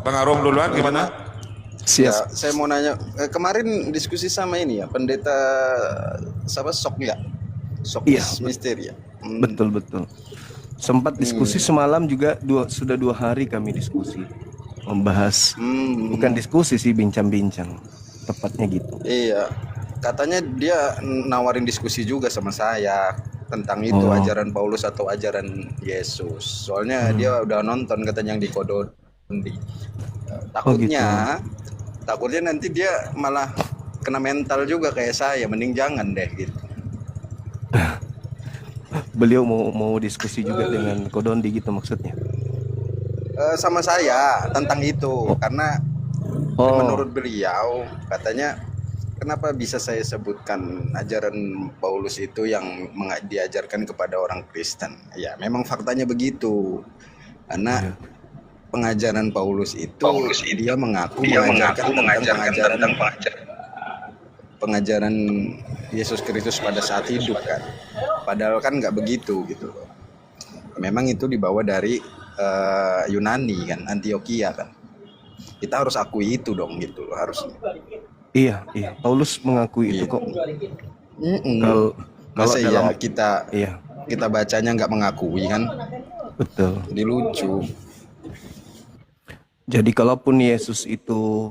Bang Arum duluan gimana? Ya, Siap. saya mau nanya, kemarin diskusi sama ini ya, pendeta siapa Sok ya? Sok Iya, Misteri ya. betul betul. Sempat diskusi semalam juga sudah 2 hari kami diskusi membahas, bukan diskusi sih, bincang-bincang, tepatnya gitu. Iya, katanya dia nawarin diskusi juga sama saya tentang itu Oh. ajaran Paulus atau ajaran Yesus. Soalnya dia udah nonton katanya yang di Kodondi. Takutnya, takutnya nanti dia malah kena mental juga kayak saya. Mending jangan deh gitu. Beliau mau diskusi juga dengan Kodondi gitu maksudnya. Sama saya tentang itu karena Oh, menurut beliau katanya kenapa bisa saya sebutkan ajaran Paulus itu yang diajarkan kepada orang Kristen. Ya memang faktanya begitu karena pengajaran Paulus itu dia mengaku mengajarkan tentang pengajaran Yesus Kristus pada saat hidup kan, padahal kan nggak begitu gitu loh. Memang itu dibawa dari Yunani kan, Antioquia kan. Kita harus akui itu dong gitu loh harusnya. iya. Paulus mengakui itu kok. Kalau Masa dalam ya kita bacanya nggak mengakui kan? betul. Jadi lucu. Jadi kalaupun Yesus itu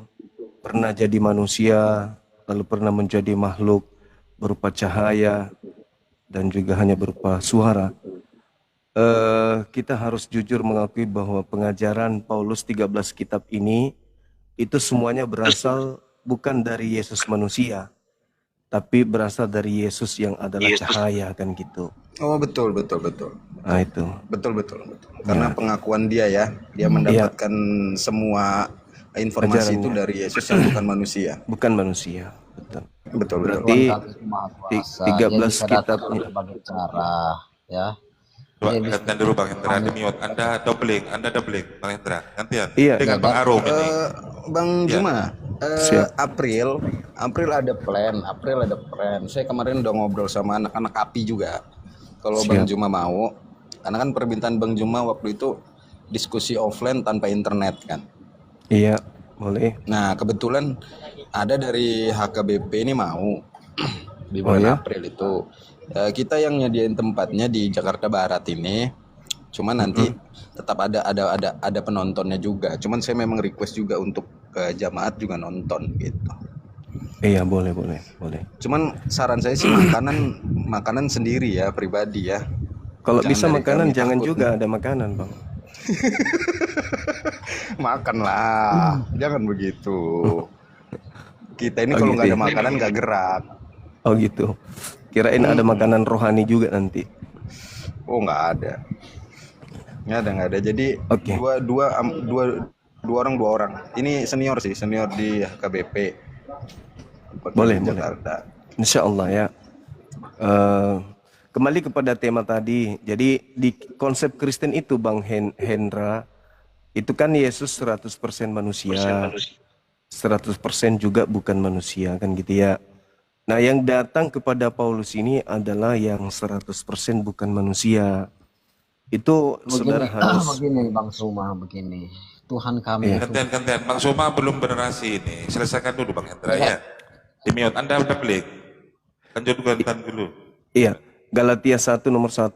pernah jadi manusia, lalu pernah menjadi makhluk berupa cahaya dan juga hanya berupa suara, kita harus jujur mengakui bahwa pengajaran Paulus 13 kitab ini itu semuanya berasal bukan dari Yesus manusia, tapi berasal dari Yesus yang adalah cahaya, kan gitu. Oh betul. Nah itu. Betul. Karena pengakuan dia ya, dia mendapatkan semua informasi itu dari Yesus yang bukan manusia. Bukan manusia, betul. Betul. Berarti Tuhan satu Maha Kuasa. 13 Dia bisa kitab datang berbagai cara, ya. Coba gantian dulu Bang Hendra, di mute. Anda doubling Bang Hendra. Gantian. Iya. Dengan Bang Arum ini. Bang Juma, Siap. April ada plan. Saya kemarin udah ngobrol sama anak-anak API juga. Kalau Bang Juma mau, karena kan permintaan Bang Juma waktu itu diskusi offline tanpa internet kan. Iya, boleh. Nah kebetulan ada dari HKBP ini mau di bulan April itu. Kita yang nyediain tempatnya di Jakarta Barat ini, cuman nanti tetap ada penontonnya juga. Cuman saya memang request juga untuk jamaat juga nonton gitu. Iya, boleh. Cuman saran saya sih makanan sendiri ya, pribadi ya. Kalau Jangan bisa dari makanan kami, jangan takut. juga ada makanan, Bang. Makan lah, jangan begitu. Kita ini kalau nggak ada makanan nggak gerak. Oh gitu. Kirain ada makanan rohani juga nanti. Oh nggak ada. Jadi dua orang. Ini senior di HKBP. Boleh. Jakarta. Insya Allah ya. Kembali kepada tema tadi. Jadi di konsep Kristen itu, Bang Hendra, itu kan Yesus 100% manusia, 100% juga bukan manusia, kan gitu ya. Nah, yang datang kepada Paulus ini adalah yang 100% bukan manusia. Itu saudara harus begini Bang Suma, begini. Tuhan kami itu Gantian. Bang Suma belum bernarasi ini. Selesaikan dulu Bang Hendra ya. Di mute. Anda udah klik. Lanjutkan dulu. Iya, Galatia 1 nomor 1,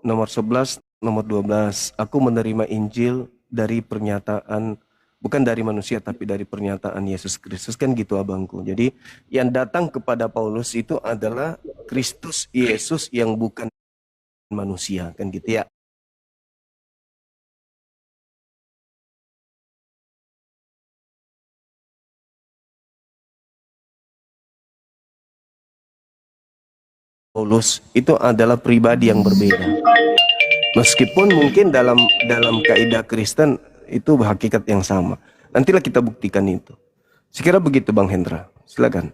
nomor 11, nomor 12. Aku menerima Injil dari pernyataan, bukan dari manusia tapi dari pernyataan Yesus Kristus, kan gitu abangku. Jadi yang datang kepada Paulus itu adalah Kristus Yesus yang bukan manusia, kan gitu ya. Paulus itu adalah pribadi yang berbeda. Meskipun mungkin dalam kaidah Kristen itu hakikat yang sama. Nantilah kita buktikan itu. Sekira begitu Bang Hendra. Silakan.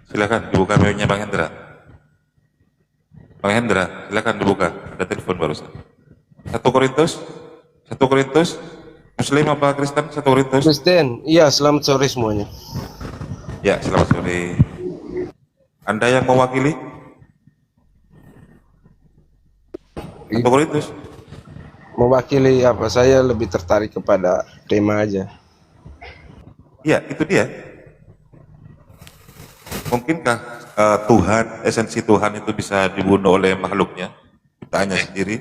Silakan dibuka mute-nya Bang Hendra. Bang Hendra, silakan dibuka. Ada telepon barusan. 1 Korintus. Muslim apa Kristen? 1 Korintus. Kristen, iya, selamat sore semuanya. Ya, selamat sore. Anda yang mewakili? 1 Korintus. mewakili apa? Saya lebih tertarik kepada tema aja. Iya, itu dia. Mungkinkah Tuhan, esensi Tuhan itu bisa dibunuh oleh makhluknya? Tanya sendiri.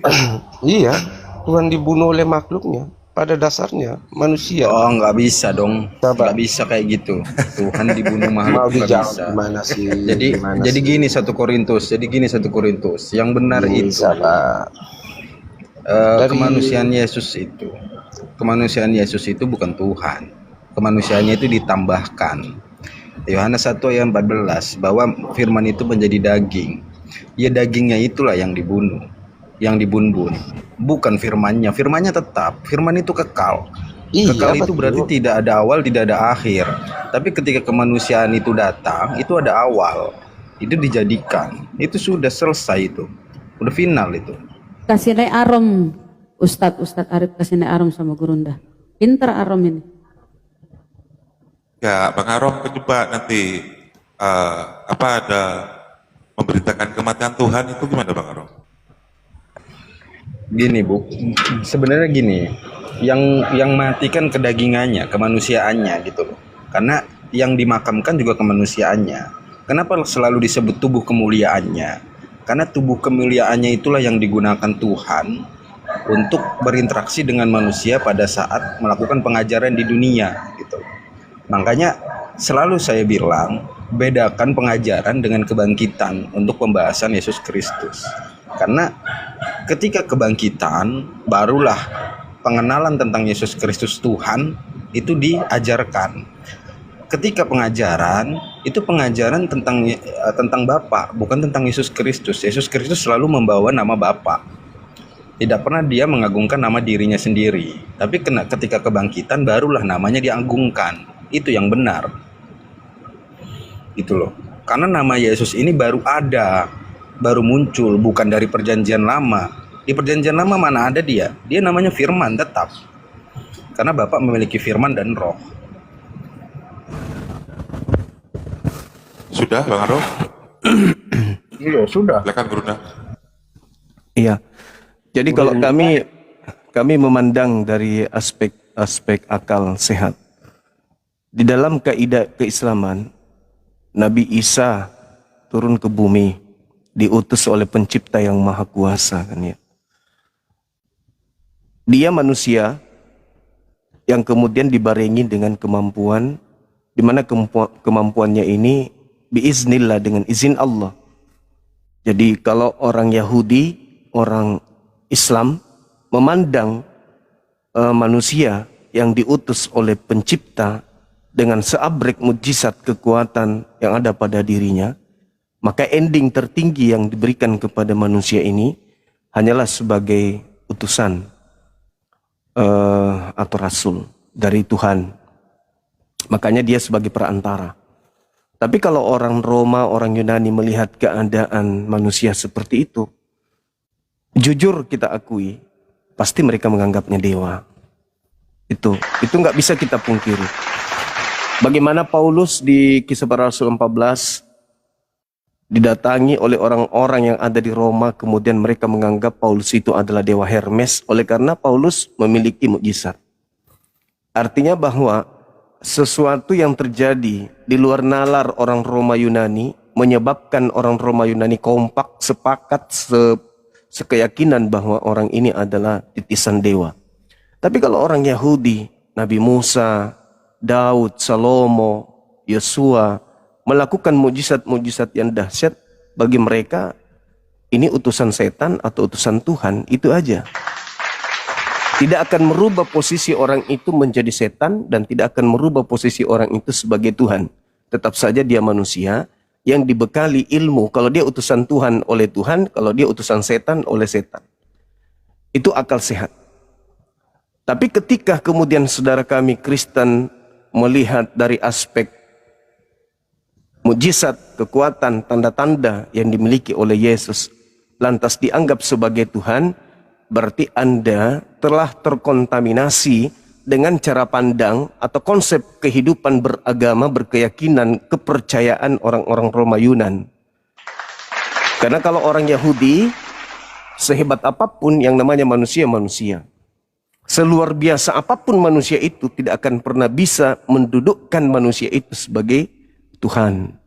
Iya, Tuhan dibunuh oleh makhluknya. Pada dasarnya manusia. Oh, nggak bisa dong. Coba. Nggak bisa kayak gitu. Tuhan dibunuh Mau makhluk nggak dijawab bisa. gimana sih? Jadi gini 1 Korintus. Jadi gini 1 Korintus. Yang benar itu bisa, Pak. kemanusiaan Yesus itu bukan Tuhan. Kemanusiaannya itu ditambahkan. Yohanes 1 ayat 14 bahwa firman itu menjadi daging. Ya dagingnya itulah yang dibunuh, yang dibunbun. Bukan firmannya. Firmannya tetap. Firman itu kekal. Iya, Kekal itu betul. berarti tidak ada awal, tidak ada akhir. Tapi ketika kemanusiaan itu datang, itu ada awal. Itu dijadikan. Itu sudah selesai itu. Udah final itu. Kasih naik Arom, Ustadz Arif kasih naik Arom sama Gurunda. Pinter Arom ini. Ya, Bang Arom coba nanti ada memberitakan kematian Tuhan itu gimana Bang Arom? Gini Bu, sebenarnya gini, yang mati kan kedagingannya, kemanusiaannya gitu loh. Karena yang dimakamkan juga kemanusiaannya. Kenapa selalu disebut tubuh kemuliaannya? Karena tubuh kemuliaannya itulah yang digunakan Tuhan untuk berinteraksi dengan manusia pada saat melakukan pengajaran di dunia gitu. Makanya selalu saya bilang bedakan pengajaran dengan kebangkitan untuk pembahasan Yesus Kristus. Karena ketika kebangkitan barulah pengenalan tentang Yesus Kristus Tuhan itu diajarkan. Ketika pengajaran itu pengajaran tentang Bapa, bukan tentang Yesus Kristus. Yesus Kristus selalu membawa nama Bapa. Tidak pernah dia mengagungkan nama dirinya sendiri. Tapi ketika kebangkitan barulah namanya diagungkan. Itu yang benar. Gitu loh. Karena nama Yesus ini baru ada, baru muncul, bukan dari perjanjian lama. Di perjanjian lama mana ada dia? Dia namanya firman tetap. Karena Bapa memiliki firman dan roh. Sudah Bang Arom? Iya, sudah. Silakan Gurunda. Iya. Jadi kalau kami memandang dari aspek akal sehat. Di dalam kaidah keislaman, Nabi Isa turun ke bumi, diutus oleh pencipta yang maha kuasa kan ya. Dia manusia yang kemudian dibarengi dengan kemampuan, di mana kemampuannya ini biiznillah, dengan izin Allah. Jadi kalau orang Yahudi, orang Islam memandang manusia yang diutus oleh pencipta dengan seabrek mujizat kekuatan yang ada pada dirinya, maka ending tertinggi yang diberikan kepada manusia ini hanyalah sebagai utusan atau rasul dari Tuhan. Makanya dia sebagai perantara. Tapi kalau orang Roma, orang Yunani melihat keadaan manusia seperti itu, jujur kita akui, pasti mereka menganggapnya dewa. Itu nggak bisa kita pungkiri. Bagaimana Paulus di Kisah Para Rasul 14 didatangi oleh orang-orang yang ada di Roma, kemudian mereka menganggap Paulus itu adalah dewa Hermes oleh karena Paulus memiliki mukjizat. Artinya bahwa sesuatu yang terjadi di luar nalar orang Roma Yunani menyebabkan orang Roma Yunani kompak, sepakat, sekeyakinan bahwa orang ini adalah titisan dewa. Tapi kalau orang Yahudi, Nabi Musa, Daud, Salomo, Yosua melakukan mujizat-mujizat yang dahsyat, bagi mereka ini utusan setan atau utusan Tuhan, itu aja. Tidak akan merubah posisi orang itu menjadi setan dan tidak akan merubah posisi orang itu sebagai Tuhan. Tetap saja dia manusia yang dibekali ilmu. Kalau dia utusan Tuhan oleh Tuhan, kalau dia utusan setan oleh setan. Itu akal sehat. Tapi ketika kemudian saudara kami Kristen melihat dari aspek mujizat, kekuatan, tanda-tanda yang dimiliki oleh Yesus, lantas dianggap sebagai Tuhan, berarti Anda telah terkontaminasi dengan cara pandang atau konsep kehidupan beragama, berkeyakinan, kepercayaan orang-orang Roma Yunan. Karena kalau orang Yahudi Sehebat apapun yang namanya manusia, manusia. Seluar biasa apapun manusia itu tidak akan pernah bisa mendudukkan manusia itu sebagai Tuhan.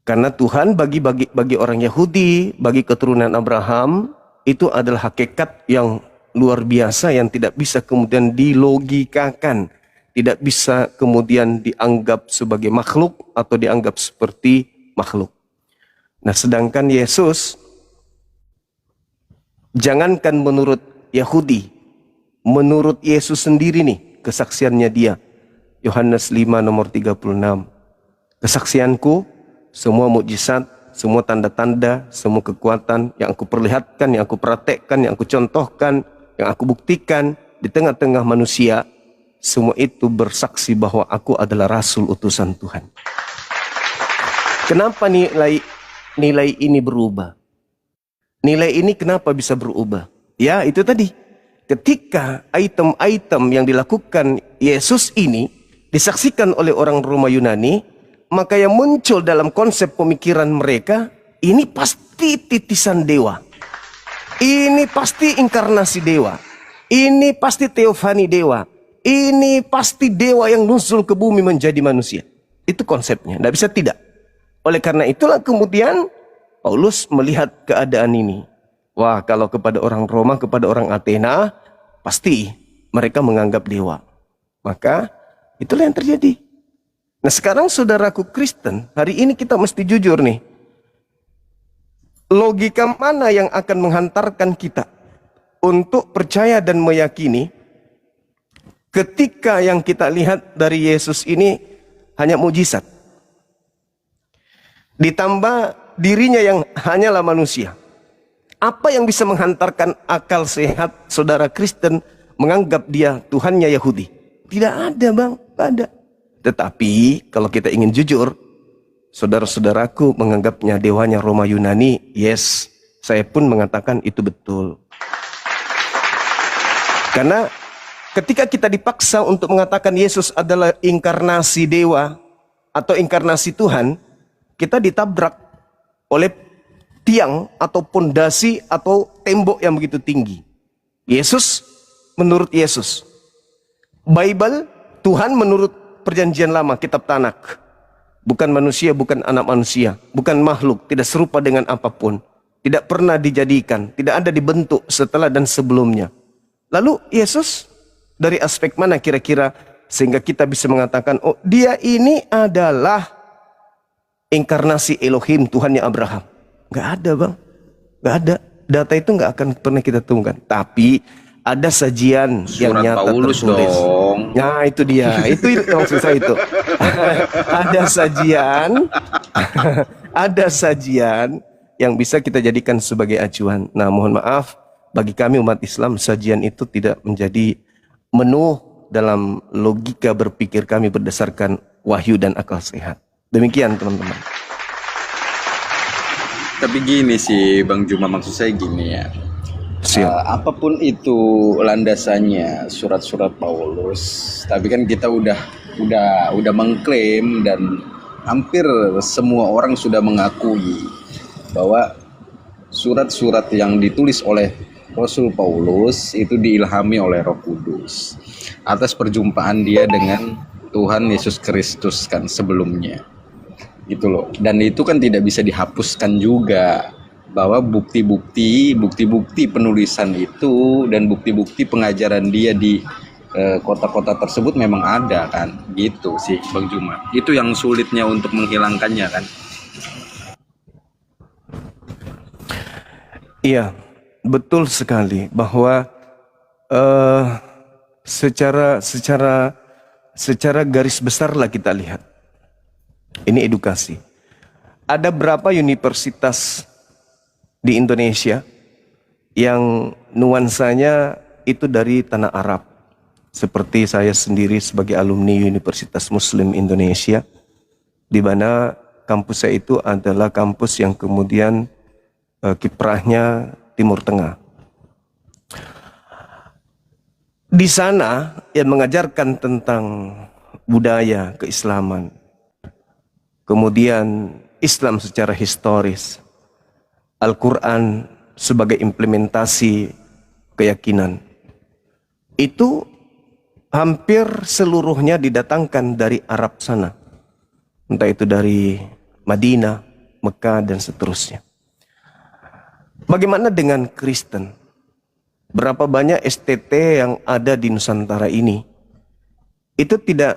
Karena Tuhan bagi orang Yahudi, bagi keturunan Abraham, itu adalah hakikat yang luar biasa yang tidak bisa kemudian dilogikakan. Tidak bisa kemudian dianggap sebagai makhluk atau dianggap seperti makhluk. Nah, sedangkan Yesus, jangankan menurut Yahudi, menurut Yesus sendiri nih, kesaksiannya dia. Yohanes 5 nomor 36. Kesaksianku, semua mukjizat, semua tanda-tanda, semua kekuatan yang aku perlihatkan, yang aku praktekkan, yang aku contohkan, yang aku buktikan di tengah-tengah manusia, semua itu bersaksi bahwa aku adalah rasul utusan Tuhan. Kenapa nilai ini berubah? Nilai ini kenapa bisa berubah? Ya, itu tadi. Ketika item-item yang dilakukan Yesus ini disaksikan oleh orang Roma Yunani, maka yang muncul dalam konsep pemikiran mereka, ini pasti titisan dewa. Ini pasti inkarnasi dewa. Ini pasti teofani dewa. Ini pasti dewa yang nuzul ke bumi menjadi manusia. Itu konsepnya, tidak bisa tidak. Oleh karena itulah kemudian Paulus melihat keadaan ini. Wah, kalau kepada orang Roma, kepada orang Athena, pasti mereka menganggap dewa. Maka itulah yang terjadi. Nah, sekarang saudaraku Kristen, hari ini kita mesti jujur nih. Logika mana yang akan menghantarkan kita untuk percaya dan meyakini ketika yang kita lihat dari Yesus ini hanya mujizat. Ditambah dirinya yang hanyalah manusia. Apa yang bisa menghantarkan akal sehat saudara Kristen menganggap dia Tuhannya Yahudi? Tidak ada, Bang, tidak ada. Tetapi kalau kita ingin jujur, saudara-saudaraku menganggapnya dewanya Roma Yunani, yes, saya pun mengatakan itu betul. Karena ketika kita dipaksa untuk mengatakan Yesus adalah inkarnasi dewa atau inkarnasi Tuhan, kita ditabrak oleh tiang atau pondasi atau tembok yang begitu tinggi. Yesus menurut Yesus. Bible, Tuhan menurut Perjanjian Lama, kitab Tanak. Bukan manusia, bukan anak manusia, bukan makhluk, tidak serupa dengan apapun. Tidak pernah dijadikan, tidak ada dibentuk setelah dan sebelumnya. Lalu Yesus dari aspek mana kira-kira sehingga kita bisa mengatakan, oh, dia ini adalah inkarnasi Elohim, Tuhannya Abraham. Nggak ada, Bang. Nggak ada. Data itu nggak akan pernah kita temukan. Tapi ada sajian yang nyata Paulus tertulis. dong. Nah, itu dia. Itu maksud saya itu. Ada sajian, ada sajian yang bisa kita jadikan sebagai acuan. Nah, mohon maaf, bagi kami umat Islam, sajian itu tidak menjadi menu dalam logika berpikir kami berdasarkan wahyu dan akal sehat. Demikian, teman-teman. Tapi gini sih, Bang Juma, maksud saya gini ya. Apapun itu landasannya surat-surat Paulus, tapi kan kita udah mengklaim dan hampir semua orang sudah mengakui bahwa surat-surat yang ditulis oleh Rasul Paulus itu diilhami oleh Roh Kudus atas perjumpaan dia dengan Tuhan Yesus Kristus kan sebelumnya. Gitu loh. Dan itu kan tidak bisa dihapuskan juga, bahwa bukti-bukti penulisan itu dan bukti-bukti pengajaran dia di kota-kota tersebut memang ada kan, gitu sih Bang Juma. Itu yang sulitnya untuk menghilangkannya kan. Iya, betul sekali bahwa secara garis besar lah kita lihat. Ini edukasi. Ada berapa universitas di Indonesia yang nuansanya itu dari tanah Arab? Seperti saya sendiri sebagai alumni Universitas Muslim Indonesia, di mana kampus saya itu adalah kampus yang kemudian kiprahnya Timur Tengah. Di sana yang mengajarkan tentang budaya keislaman, kemudian Islam secara historis, Al-Quran sebagai implementasi keyakinan. Itu hampir seluruhnya didatangkan dari Arab sana. Entah itu dari Madinah, Mekah, dan seterusnya. Bagaimana dengan Kristen? Berapa banyak STT yang ada di Nusantara ini? Itu tidak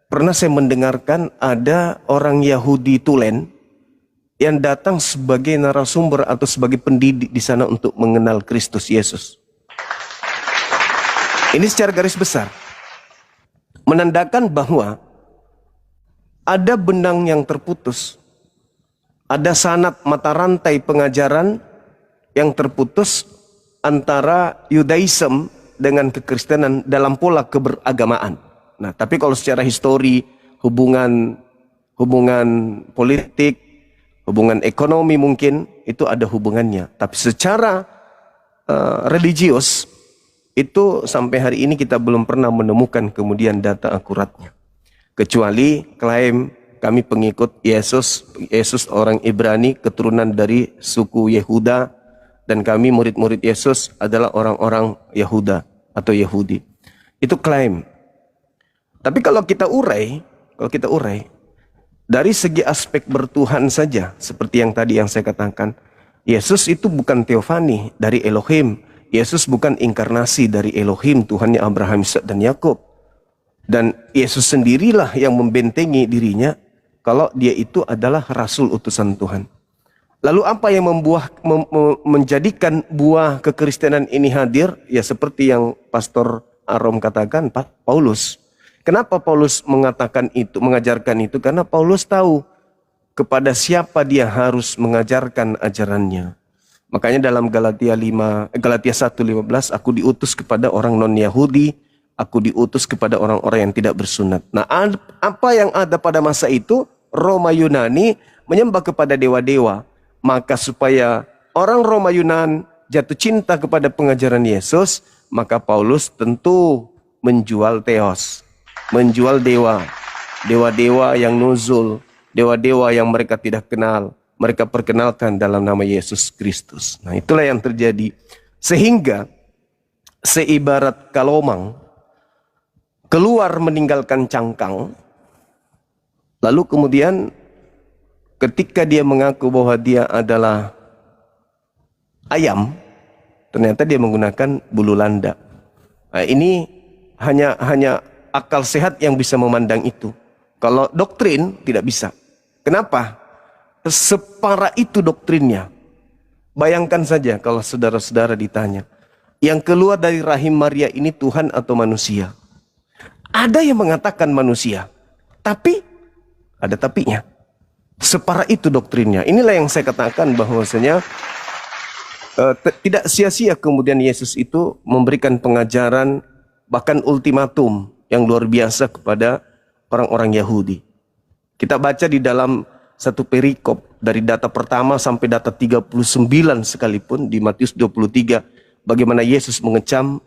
pernah saya mendengarkan ada orang Yahudi tulen yang datang sebagai narasumber atau sebagai pendidik di sana untuk mengenal Kristus Yesus. Ini secara garis besar menandakan bahwa ada benang yang terputus, ada sanad mata rantai pengajaran yang terputus antara Yudaism dengan kekristenan dalam pola keberagamaan. Nah, tapi kalau secara histori, hubungan politik, hubungan ekonomi mungkin itu ada hubungannya. Tapi secara religius itu sampai hari ini kita belum pernah menemukan kemudian data akuratnya. Kecuali klaim kami pengikut Yesus orang Ibrani, keturunan dari suku Yehuda, dan kami murid-murid Yesus adalah orang-orang Yehuda atau Yahudi. Itu klaim. Tapi kalau kita urai dari segi aspek bertuhan saja, seperti yang tadi yang saya katakan, Yesus itu bukan teofani dari Elohim. Yesus bukan inkarnasi dari Elohim, Tuhannya Abraham, Ishak, dan Yakub. Dan Yesus sendirilah yang membentengi dirinya kalau dia itu adalah rasul utusan Tuhan. Lalu apa yang menjadikan buah kekristenan ini hadir? Ya seperti yang Pastor Arom katakan, Paulus. Kenapa Paulus mengatakan itu, mengajarkan itu? Karena Paulus tahu kepada siapa dia harus mengajarkan ajarannya. Makanya dalam Galatia 1:15, aku diutus kepada orang non-Yahudi, aku diutus kepada orang-orang yang tidak bersunat. Nah, apa yang ada pada masa itu? Roma Yunani menyembah kepada dewa-dewa. Maka supaya orang Roma Yunan jatuh cinta kepada pengajaran Yesus, maka Paulus tentu menjual theos, menjual dewa, dewa-dewa yang nuzul, dewa-dewa yang mereka tidak kenal. Mereka perkenalkan dalam nama Yesus Kristus. Nah, itulah yang terjadi. Sehingga seibarat kalomang keluar meninggalkan cangkang, lalu kemudian ketika dia mengaku bahwa dia adalah ayam, ternyata dia menggunakan bulu landa. Nah, ini hanya akal sehat yang bisa memandang itu. Kalau doktrin tidak bisa. Kenapa? Separah itu doktrinnya. Bayangkan saja kalau saudara-saudara ditanya, yang keluar dari rahim Maria ini Tuhan atau manusia? Ada yang mengatakan manusia, tapi ada tapinya. Separah itu doktrinnya. Inilah yang saya katakan bahwasanya tidak sia-sia kemudian Yesus itu memberikan pengajaran, bahkan ultimatum yang luar biasa kepada orang-orang Yahudi. Kita baca di dalam satu perikop dari data pertama sampai data 39 sekalipun di Matius 23, bagaimana Yesus mengecam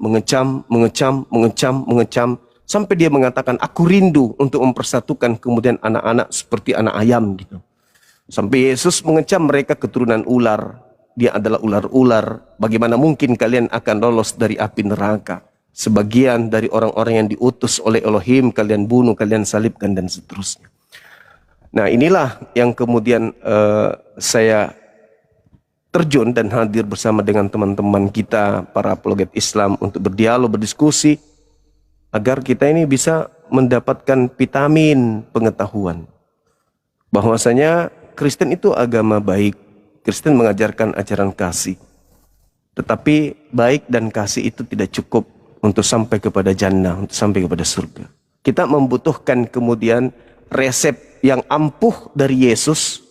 sampai dia mengatakan, aku rindu untuk mempersatukan kemudian anak-anak seperti anak ayam gitu. Sampai Yesus mengecam mereka keturunan ular. Dia adalah ular-ular. Bagaimana mungkin kalian akan lolos dari api neraka? Sebagian dari orang-orang yang diutus oleh Elohim kalian bunuh, kalian salibkan, dan seterusnya. Nah, inilah yang kemudian saya terjun dan hadir bersama dengan teman-teman kita, para apologet Islam, untuk berdialog, berdiskusi, agar kita ini bisa mendapatkan vitamin pengetahuan. Bahwasanya Kristen itu agama baik. Kristen mengajarkan ajaran kasih. Tetapi baik dan kasih itu tidak cukup untuk sampai kepada jannah, untuk sampai kepada surga. Kita membutuhkan kemudian resep yang ampuh dari Yesus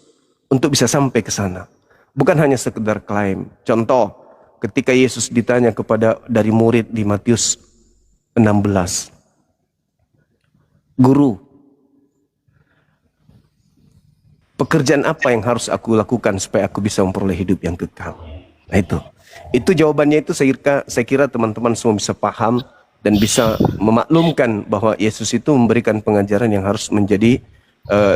untuk bisa sampai ke sana. Bukan hanya sekedar klaim. Contoh, ketika Yesus ditanya kepada dari murid di Matius 16. Guru, pekerjaan apa yang harus aku lakukan supaya aku bisa memperoleh hidup yang kekal? Nah, itu jawabannya. Itu saya kira teman-teman semua bisa paham dan bisa memaklumkan bahwa Yesus itu memberikan pengajaran yang harus menjadi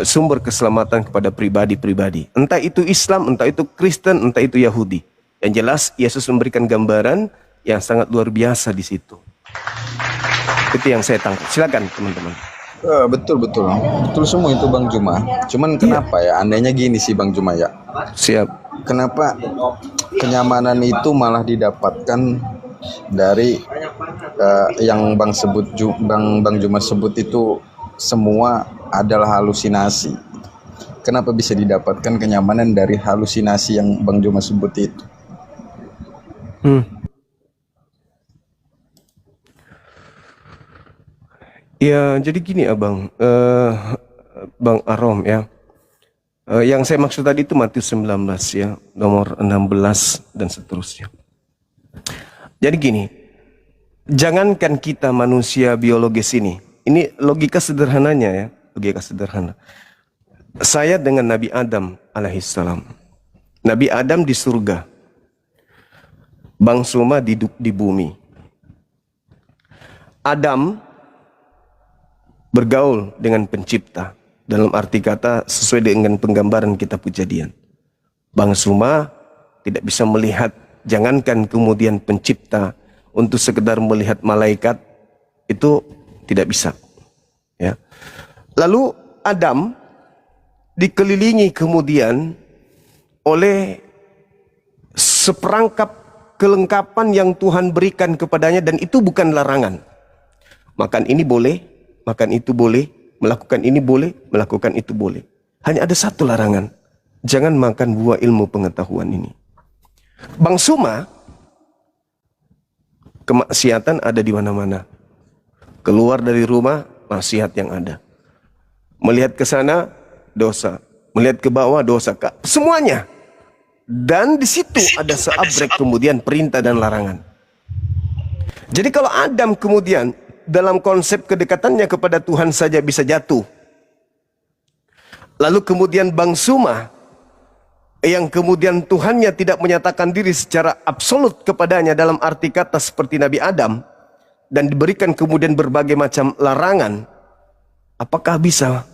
sumber keselamatan kepada pribadi-pribadi. Entah itu Islam, entah itu Kristen, entah itu Yahudi. Yang jelas Yesus memberikan gambaran yang sangat luar biasa di situ. Itu yang saya tangkap. Silakan teman-teman. Betul semua itu Bang Juma. Cuman kenapa ya? Andainya gini sih Bang Juma ya. Siap. Kenapa kenyamanan itu malah didapatkan dari yang Bang Juma sebut itu semua adalah halusinasi. Kenapa bisa didapatkan kenyamanan dari halusinasi yang Bang Juma sebut itu? Ya, jadi gini abang, Bang Arom ya. Yang saya maksud tadi itu Matius 19 ya, nomor 16 dan seterusnya. Jadi gini, jangankan kita manusia biologis ini logika sederhananya ya, logika sederhana. Saya dengan Nabi Adam alaihissalam. Nabi Adam di surga, Bang Suma di bumi. Adam bergaul dengan pencipta, dalam arti kata sesuai dengan penggambaran kitab Kejadian. Bang Suma tidak bisa melihat, jangankan kemudian pencipta, untuk sekedar melihat malaikat itu tidak bisa ya. Lalu Adam dikelilingi kemudian oleh seperangkap kelengkapan yang Tuhan berikan kepadanya, dan itu bukan larangan. Makan ini boleh, makan itu boleh, melakukan ini boleh, melakukan itu boleh. Hanya ada satu larangan, jangan makan buah ilmu pengetahuan ini. Bang Suma, kemaksiatan ada di mana-mana. Keluar dari rumah, maksiat yang ada. Melihat ke sana, dosa. Melihat ke bawah, dosa. Semuanya. Dan di situ ada seabrek kemudian perintah dan larangan. Jadi kalau Adam kemudian dalam konsep kedekatannya kepada Tuhan saja bisa jatuh. Lalu kemudian Bang Suma yang kemudian Tuhannya tidak menyatakan diri secara absolut kepadanya dalam arti kata seperti Nabi Adam, dan diberikan kemudian berbagai macam larangan, apakah bisa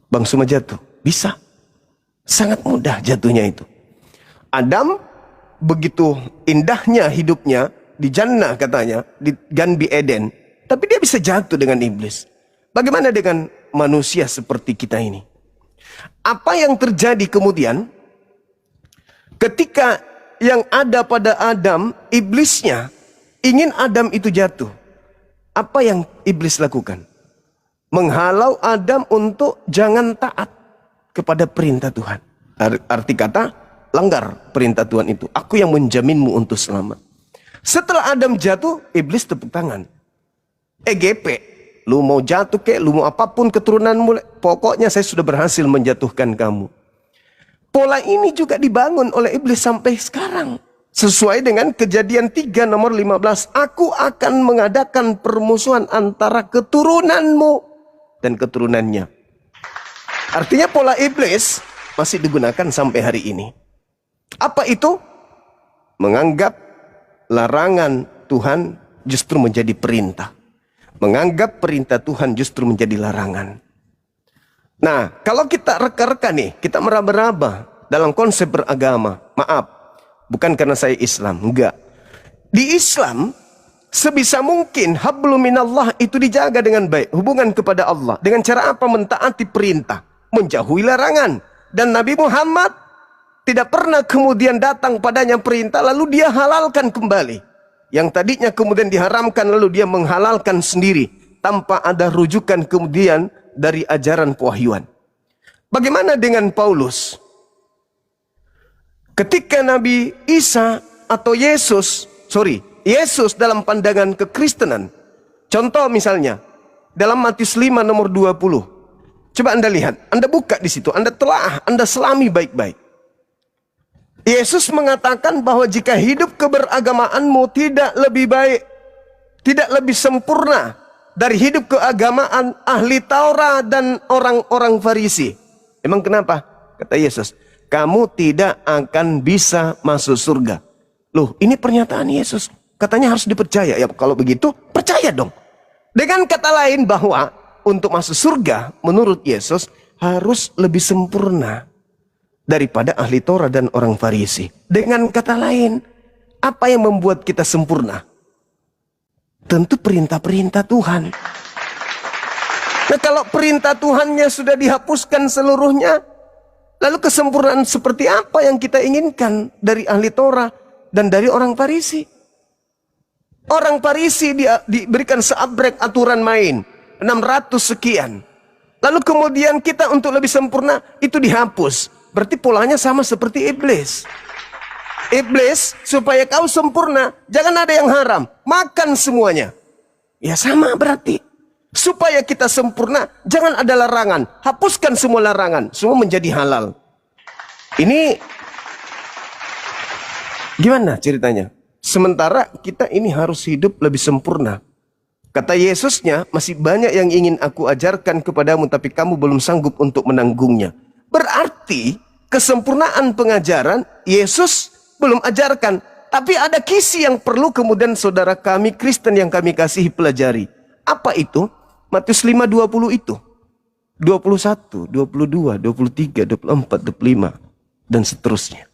Bang Suma jatuh? Bisa. Sangat mudah jatuhnya itu. Adam begitu indahnya hidupnya di Jannah katanya, di Ganbi Eden, tapi dia bisa jatuh dengan iblis. Bagaimana dengan manusia seperti kita ini? Apa yang terjadi kemudian ketika yang ada pada Adam, iblisnya ingin Adam itu jatuh? Apa yang iblis lakukan? Menghalau Adam untuk jangan taat kepada perintah Tuhan. Arti kata, langgar perintah Tuhan itu. Aku yang menjaminmu untuk selamat. Setelah Adam jatuh, iblis tepuk tangan. EGP, lu mau jatuh kek, lu mau apapun keturunanmu, pokoknya saya sudah berhasil menjatuhkan kamu. Pola ini juga dibangun oleh iblis sampai sekarang. Sesuai dengan Kejadian 3 nomor 15. Aku akan mengadakan permusuhan antara keturunanmu dan keturunannya. Artinya pola iblis masih digunakan sampai hari ini. Apa itu? Menganggap larangan Tuhan justru menjadi perintah. Menganggap perintah Tuhan justru menjadi larangan. Nah, kalau kita reka-reka nih, kita meraba-raba dalam konsep beragama. Maaf, bukan karena saya Islam, enggak. Di Islam, sebisa mungkin hablum minallah itu dijaga dengan baik. Hubungan kepada Allah. Dengan cara apa? Mentaati perintah. Menjauhi larangan. Dan Nabi Muhammad tidak pernah kemudian datang padanya perintah lalu dia halalkan kembali. Yang tadinya kemudian diharamkan lalu dia menghalalkan sendiri. Tanpa ada rujukan kemudian dari ajaran pewahyuan. Bagaimana dengan Paulus? Ketika Nabi Isa atau Yesus dalam pandangan kekristenan. Contoh misalnya, dalam Matius 5 nomor 20. Coba Anda lihat, Anda buka di situ, Anda telah, Anda selami baik-baik. Yesus mengatakan bahwa jika hidup keberagamaanmu tidak lebih baik, tidak lebih sempurna dari hidup keagamaan ahli Taurat dan orang-orang Farisi. Emang kenapa? Kata Yesus, kamu tidak akan bisa masuk surga. Loh, ini pernyataan Yesus. Katanya harus dipercaya. Ya kalau begitu, percaya dong. Dengan kata lain bahwa untuk masuk surga, menurut Yesus, harus lebih sempurna daripada ahli Torah dan orang Farisi. Dengan kata lain, apa yang membuat kita sempurna? Tentu perintah-perintah Tuhan. Nah, kalau perintah Tuhannya sudah dihapuskan seluruhnya, lalu kesempurnaan seperti apa yang kita inginkan dari ahli Torah dan dari orang Farisi? Orang Farisi diberikan seabrek aturan main 600 sekian. Lalu kemudian kita untuk lebih sempurna itu dihapus. Berarti polanya sama seperti iblis. Iblis, supaya kau sempurna, jangan ada yang haram, makan semuanya. Ya sama berarti. Supaya kita sempurna, jangan ada larangan, hapuskan semua larangan, semua menjadi halal. Ini gimana ceritanya? Sementara kita ini harus hidup lebih sempurna. Kata Yesusnya, masih banyak yang ingin aku ajarkan kepadamu, tapi kamu belum sanggup untuk menanggungnya. Berarti kesempurnaan pengajaran Yesus belum ajarkan. Tapi ada kisi yang perlu kemudian saudara kami Kristen yang kami kasihi pelajari. Apa itu? Matius 5:20 itu. 21, 22, 23, 24, 25 dan seterusnya.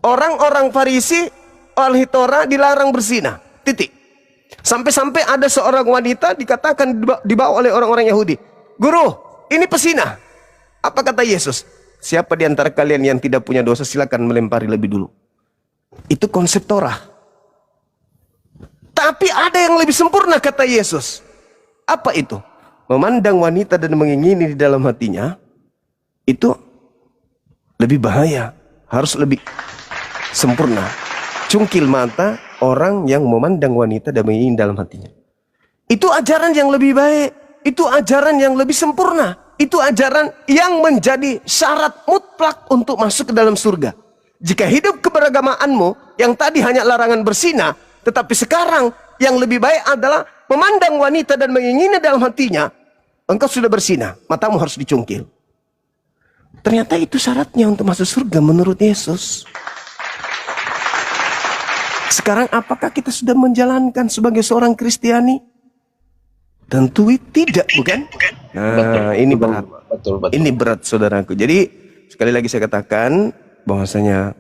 Orang-orang Farisi, ahli Torah dilarang berzina. Titik. Sampai-sampai ada seorang wanita dikatakan dibawa oleh orang-orang Yahudi. Guru, ini pesina. Apa kata Yesus? Siapa di antara kalian yang tidak punya dosa silakan melempari lebih dulu. Itu konsep Torah. Tapi ada yang lebih sempurna kata Yesus. Apa itu? Memandang wanita dan mengingini di dalam hatinya, itu lebih bahaya. Harus lebih sempurna. Cungkil mata orang yang memandang wanita dan mengingini dalam hatinya. Itu ajaran yang lebih baik. Itu ajaran yang lebih sempurna. Itu ajaran yang menjadi syarat mutlak untuk masuk ke dalam surga. Jika hidup keberagamaanmu yang tadi hanya larangan berzina, tetapi sekarang yang lebih baik adalah memandang wanita dan mengingini dalam hatinya, engkau sudah berzina, matamu harus dicungkil. Ternyata itu syaratnya untuk masuk surga menurut Yesus. Sekarang apakah kita sudah menjalankan sebagai seorang Kristiani? Tentu tidak, bukan? Nah, ini berat. Betul. Ini berat, saudaraku. Jadi, sekali lagi saya katakan bahwasanya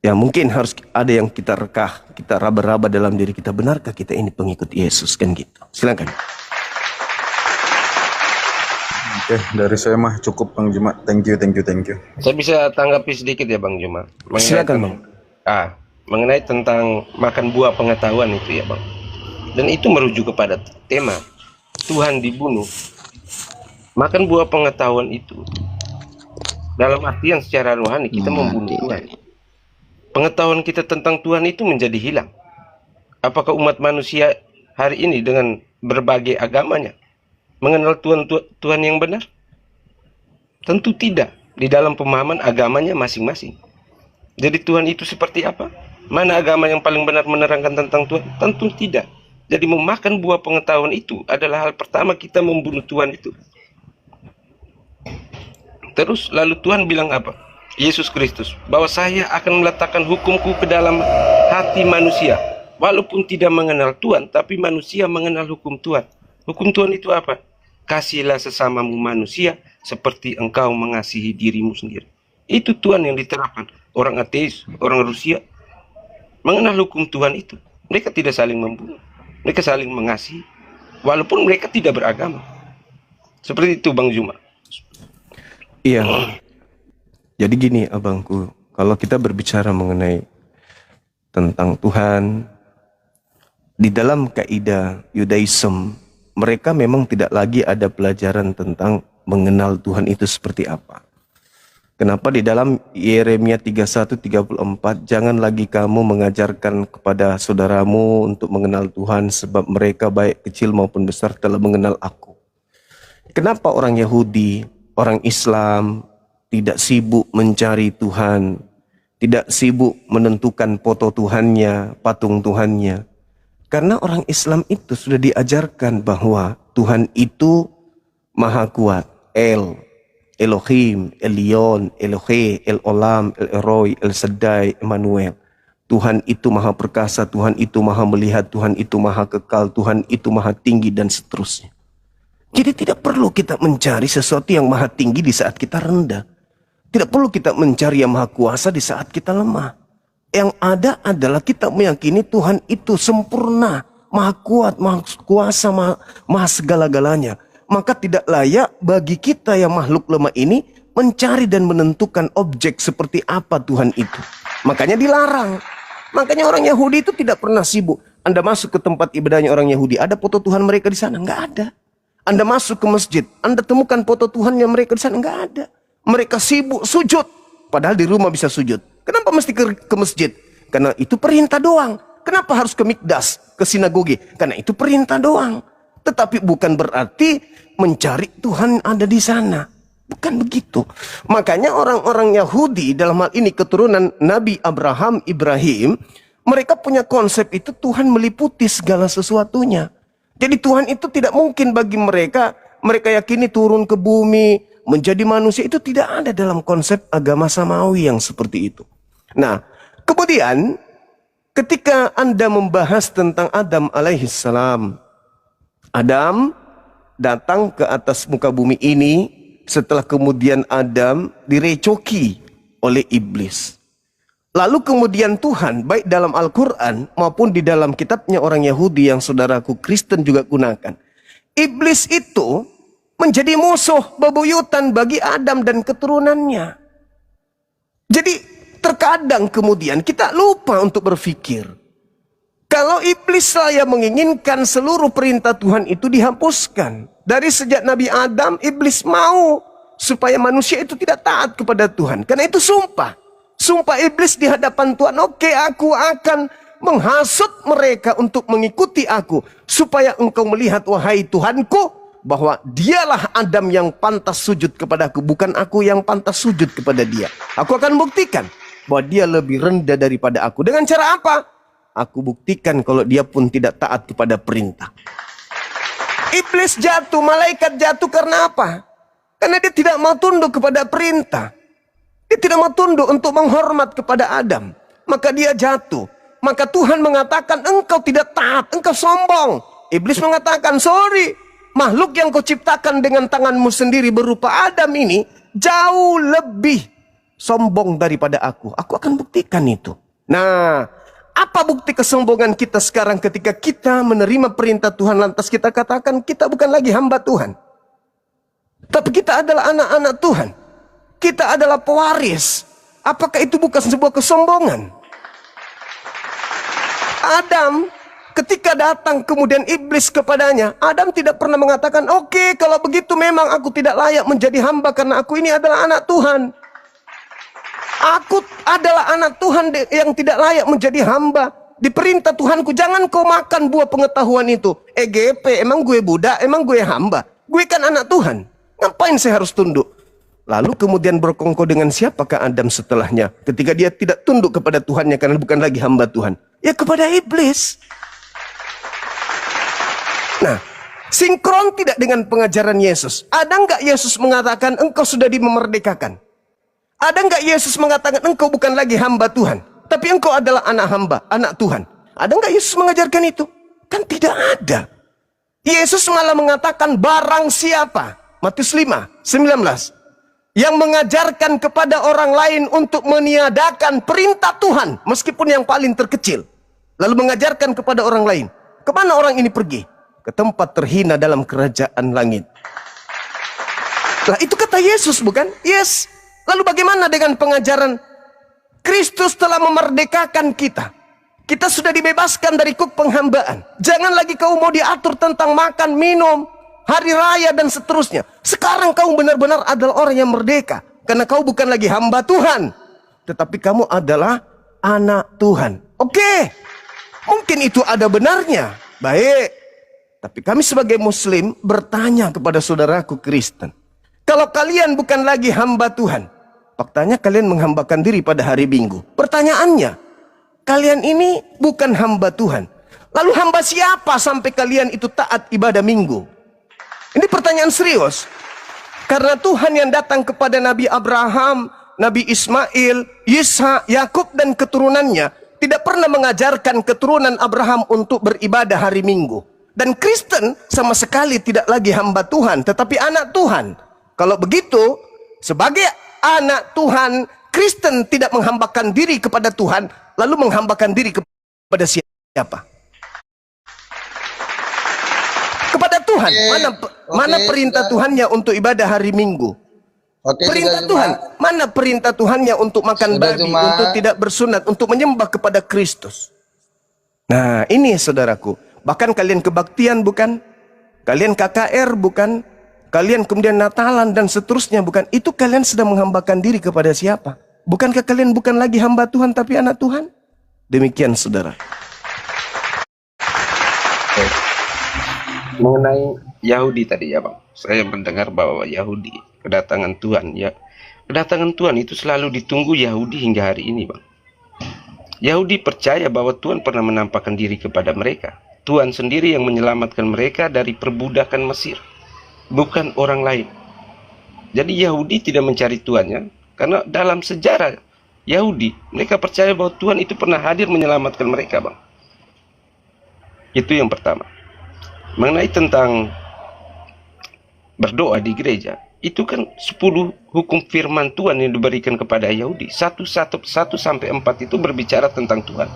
ya mungkin harus ada yang kita rekah, kita raba-raba dalam diri kita. Benarkah kita ini pengikut Yesus? Kan gitu. Silakan. Oke, dari saya mah cukup Bang Juma. Thank you. Saya bisa tanggapi sedikit ya Bang Juma. Silakan, Bang. Mengenai tentang makan buah pengetahuan itu ya Bang. Dan itu merujuk kepada tema Tuhan dibunuh. Makan buah pengetahuan itu dalam artian secara rohani kita membunuh Tuhan. Pengetahuan kita tentang Tuhan itu menjadi hilang. Apakah umat manusia hari ini dengan berbagai agamanya mengenal Tuhan yang benar? Tentu tidak. Di dalam pemahaman agamanya masing-masing. Jadi Tuhan itu seperti apa? Mana agama yang paling benar menerangkan tentang Tuhan? Tentu tidak. Jadi memakan buah pengetahuan itu adalah hal pertama kita membunuh Tuhan itu. Terus lalu Tuhan bilang apa? Yesus Kristus, bahwa saya akan meletakkan hukumku ke dalam hati manusia. Walaupun tidak mengenal Tuhan, tapi manusia mengenal hukum Tuhan. Hukum Tuhan itu apa? Kasihilah sesamamu manusia seperti engkau mengasihi dirimu sendiri. Itu Tuhan yang diterapkan. Orang ateis, orang Rusia mengenal hukum Tuhan itu. Mereka tidak saling membunuh. Mereka saling mengasihi. Walaupun mereka tidak beragama. Seperti itu Bang Juma. Iya. Jadi gini abangku, kalau kita berbicara mengenai tentang Tuhan, di dalam kaidah Yudaism, mereka memang tidak lagi ada pelajaran tentang mengenal Tuhan itu seperti apa. Kenapa di dalam Yeremia 31:34, jangan lagi kamu mengajarkan kepada saudaramu untuk mengenal Tuhan, sebab mereka baik kecil maupun besar telah mengenal aku. Kenapa orang Yahudi, orang Islam tidak sibuk mencari Tuhan, tidak sibuk menentukan foto Tuhannya, patung Tuhannya? Karena orang Islam itu sudah diajarkan bahwa Tuhan itu maha kuat. Elohim, Elion, Elohe, El Olam, El Eroi, El Shaddai, Emmanuel. Tuhan itu maha perkasa, Tuhan itu maha melihat, Tuhan itu maha kekal, Tuhan itu maha tinggi dan seterusnya. Jadi tidak perlu kita mencari sesuatu yang maha tinggi di saat kita rendah. Tidak perlu kita mencari yang maha kuasa di saat kita lemah. Yang ada adalah kita meyakini Tuhan itu sempurna, maha kuat, maha kuasa, maha segala-galanya. Maka tidak layak bagi kita yang makhluk lemah ini mencari dan menentukan objek seperti apa Tuhan itu. Makanya dilarang. Makanya orang Yahudi itu tidak pernah sibuk. Anda masuk ke tempat ibadahnya orang Yahudi, ada foto Tuhan mereka di sana? Enggak ada. Anda masuk ke masjid, Anda temukan foto Tuhannya mereka di sana? Enggak ada. Mereka sibuk sujud, padahal di rumah bisa sujud. Kenapa mesti ke masjid? Karena itu perintah doang. Kenapa harus ke mikdas, ke sinagoge? Karena itu perintah doang. Tetapi bukan berarti mencari Tuhan ada di sana. Bukan begitu. Makanya orang-orang Yahudi dalam hal ini keturunan Nabi Abraham, Ibrahim, mereka punya konsep itu Tuhan meliputi segala sesuatunya. Jadi Tuhan itu tidak mungkin bagi mereka, mereka yakini turun ke bumi, menjadi manusia, itu tidak ada dalam konsep agama samawi yang seperti itu. Nah, kemudian ketika Anda membahas tentang Adam alaihissalam, Adam datang ke atas muka bumi ini setelah kemudian Adam direcoki oleh iblis. Lalu kemudian Tuhan, baik dalam Al-Quran maupun di dalam kitabnya orang Yahudi yang saudaraku Kristen juga gunakan, iblis itu menjadi musuh bebuyutan bagi Adam dan keturunannya. Jadi terkadang kemudian kita lupa untuk berpikir, kalau iblis saya menginginkan seluruh perintah Tuhan itu dihapuskan. Dari sejak Nabi Adam, iblis mau supaya manusia itu tidak taat kepada Tuhan. Karena itu sumpah. Sumpah iblis di hadapan Tuhan, oke, aku akan menghasut mereka untuk mengikuti aku. Supaya engkau melihat, wahai Tuhanku, bahwa dialah Adam yang pantas sujud kepadaku, bukan aku yang pantas sujud kepada dia. Aku akan buktikan bahwa dia lebih rendah daripada aku. Dengan cara apa? Aku buktikan kalau dia pun tidak taat kepada perintah. Iblis jatuh, malaikat jatuh karena apa? Karena dia tidak mau tunduk kepada perintah. Dia tidak mau tunduk untuk menghormat kepada Adam. Maka dia jatuh. Maka Tuhan mengatakan, engkau tidak taat, engkau sombong. Iblis mengatakan, sorry, makhluk yang kau ciptakan dengan tanganmu sendiri berupa Adam ini jauh lebih sombong daripada aku. Aku akan buktikan itu. Nah, apa bukti kesombongan kita sekarang ketika kita menerima perintah Tuhan lantas kita katakan kita bukan lagi hamba Tuhan. Tapi kita adalah anak-anak Tuhan. Kita adalah pewaris. Apakah itu bukan sebuah kesombongan? Adam ketika datang kemudian iblis kepadanya, Adam tidak pernah mengatakan, oke, kalau begitu memang aku tidak layak menjadi hamba karena aku ini adalah anak Tuhan. Aku adalah anak Tuhan yang tidak layak menjadi hamba. Diperintah Tuhanku, jangan kau makan buah pengetahuan itu. EGP, emang gue budak, emang gue hamba. Gue kan anak Tuhan. Ngapain saya harus tunduk? Lalu kemudian berkongkol dengan siapakah Adam setelahnya? Ketika dia tidak tunduk kepada Tuhannya karena bukan lagi hamba Tuhan. Ya kepada iblis. Nah, sinkron tidak dengan pengajaran Yesus? Ada nggak Yesus mengatakan engkau sudah dimerdekakan? Ada nggak Yesus mengatakan engkau bukan lagi hamba Tuhan, tapi engkau adalah anak hamba, anak Tuhan? Ada nggak Yesus mengajarkan itu? Kan tidak ada. Yesus malah mengatakan barang siapa, Matius 5:19, yang mengajarkan kepada orang lain untuk meniadakan perintah Tuhan, meskipun yang paling terkecil, lalu mengajarkan kepada orang lain, kemana orang ini pergi? Ke tempat terhina dalam kerajaan langit. Lah itu kata Yesus bukan? Yes. Lalu bagaimana dengan pengajaran Kristus telah memerdekakan kita? Kita sudah dibebaskan dari kuk penghambaan. Jangan lagi kau mau diatur tentang makan, minum, hari raya dan seterusnya. Sekarang kau benar-benar adalah orang yang merdeka. Karena kau bukan lagi hamba Tuhan, tetapi kamu adalah anak Tuhan. Oke, mungkin itu ada benarnya. Baik. Tapi kami sebagai muslim bertanya kepada saudaraku Kristen. Kalau kalian bukan lagi hamba Tuhan, faktanya kalian menghambakan diri pada hari Minggu. Pertanyaannya, kalian ini bukan hamba Tuhan. Lalu hamba siapa sampai kalian itu taat ibadah Minggu? Ini pertanyaan serius. Karena Tuhan yang datang kepada Nabi Abraham, Nabi Ismail, Ishak, Yakub dan keturunannya tidak pernah mengajarkan keturunan Abraham untuk beribadah hari Minggu. Dan Kristen sama sekali tidak lagi hamba Tuhan, tetapi anak Tuhan. Kalau begitu, sebagai anak Tuhan Kristen tidak menghambakan diri kepada Tuhan, lalu menghambakan diri kepada siapa? Kepada Tuhan. Mana perintah Tuhannya untuk ibadah hari Minggu? Perintah Tuhan. Mana perintah Tuhannya untuk makan babi, untuk tidak bersunat, untuk menyembah kepada Kristus? Nah, ini saudaraku. Bahkan kalian kebaktian bukan? Kalian KKR bukan? Kalian kemudian Natalan dan seterusnya bukan? Itu kalian sedang menghambakan diri kepada siapa? Bukankah kalian bukan lagi hamba Tuhan tapi anak Tuhan? Demikian saudara. Mengenai Yahudi tadi ya Bang, saya mendengar bahwa Yahudi, kedatangan Tuhan ya, kedatangan Tuhan itu selalu ditunggu Yahudi hingga hari ini Bang. Yahudi percaya bahwa Tuhan pernah menampakkan diri kepada mereka. Tuhan sendiri yang menyelamatkan mereka dari perbudakan Mesir, bukan orang lain. Jadi Yahudi tidak mencari Tuhannya, karena dalam sejarah Yahudi, mereka percaya bahwa Tuhan itu pernah hadir menyelamatkan mereka Bang. Itu yang pertama. Mengenai tentang berdoa di gereja, itu kan 10 hukum firman Tuhan yang diberikan kepada Yahudi. 1 sampai 4 itu berbicara tentang Tuhan.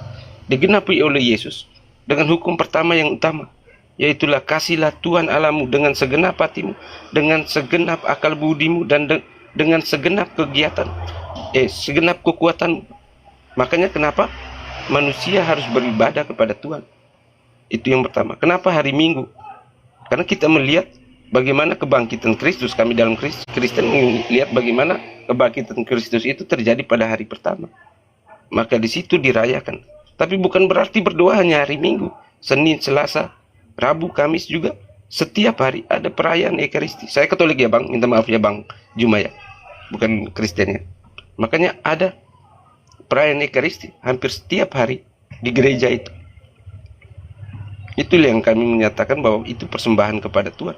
Digenapi oleh Yesus dengan hukum pertama yang utama, yaitulah kasihlah Tuhan Allahmu dengan segenap hatimu, dengan segenap akal budimu, dan dengan segenap kegiatan, segenap kekuatan. Makanya kenapa manusia harus beribadah kepada Tuhan. Itu yang pertama. Kenapa hari Minggu? Karena kita melihat bagaimana kebangkitan Kristus. Kami dalam Kristen melihat bagaimana kebangkitan Kristus itu terjadi pada hari pertama. Maka di situ dirayakan. Tapi bukan berarti berdoa hanya hari Minggu. Senin, Selasa, Rabu, Kamis juga. Setiap hari ada perayaan Ekaristi. Saya Katolik ya Bang, minta maaf ya Bang Juma ya. Bukan Kristen ya. Makanya ada perayaan Ekaristi hampir setiap hari di gereja itu. Itulah yang kami menyatakan bahwa itu persembahan kepada Tuhan.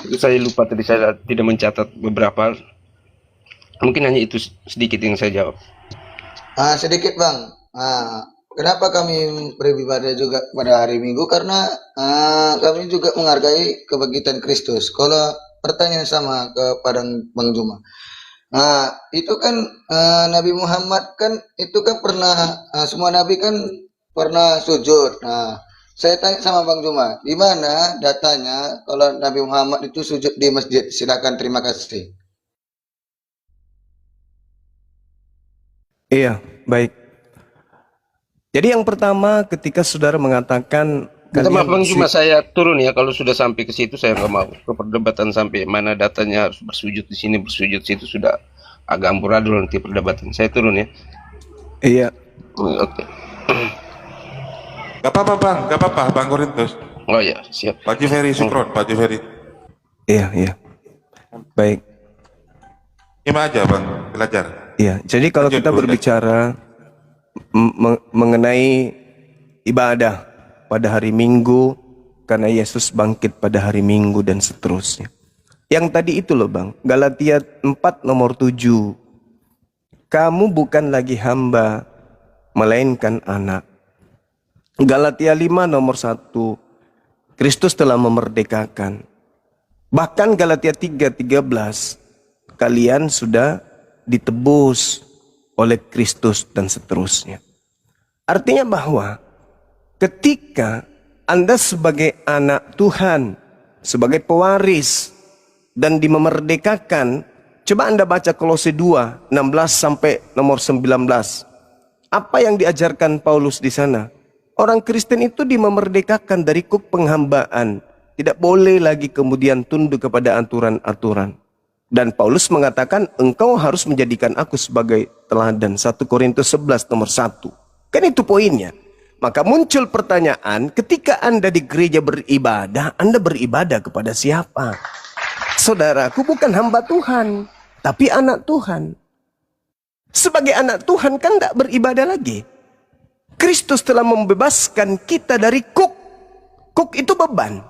Itu saya lupa tadi, saya tidak mencatat beberapa hal. Mungkin hanya itu sedikit yang saya jawab. Sedikit Bang. Kenapa kami beribadah juga pada hari Minggu? Karena kami juga menghargai kebangkitan Kristus. Kalau pertanyaan sama kepada Bang Juma, itu kan Nabi Muhammad kan itu kan pernah, semua Nabi kan pernah sujud. Nah, saya tanya sama Bang Juma, di mana datanya kalau Nabi Muhammad itu sujud di masjid? Silakan, terima kasih. Iya, baik. Jadi yang pertama ketika saudara mengatakan Minta maaf Bang Juma, saya turun ya kalau sudah sampai ke situ. Saya nggak mau ke perdebatan sampai mana datanya harus bersujud di sini, bersujud situ, sudah agak amburadul nanti perdebatan. Saya turun ya. Iya. Oke. Gak apa-apa Bang, gak apa-apa Bang Korintus. Oh ya, siap. Pak Juferi Sukron, Pak Juferi. Iya. Baik. Ima aja Bang, belajar. Iya, jadi kalau Lanjut, kita Bu, berbicara mengenai ibadah pada hari Minggu, karena Yesus bangkit pada hari Minggu dan seterusnya. Yang tadi itu loh Bang, Galatia 4 nomor 7. Kamu bukan lagi hamba, melainkan anak. Galatia 5 nomor 1. Kristus telah memerdekakan. Bahkan Galatia 3:13. Kalian sudah ditebus oleh Kristus dan seterusnya. Artinya bahwa ketika Anda sebagai anak Tuhan, sebagai pewaris dan dimerdekakan, coba Anda baca Kolose 2, 16 sampai nomor 19. Apa yang diajarkan Paulus di sana? Orang Kristen itu dimerdekakan dari kuk penghambaan. Tidak boleh lagi kemudian tunduk kepada aturan-aturan. Dan Paulus mengatakan, engkau harus menjadikan aku sebagai teladan. 1 Korintus 11 nomor 1. Kan itu poinnya. Maka muncul pertanyaan, ketika Anda di gereja beribadah, Anda beribadah kepada siapa? Saudaraku, bukan hamba Tuhan, tapi anak Tuhan. Sebagai anak Tuhan kan tidak beribadah lagi. Kristus telah membebaskan kita dari kuk. Kuk itu beban.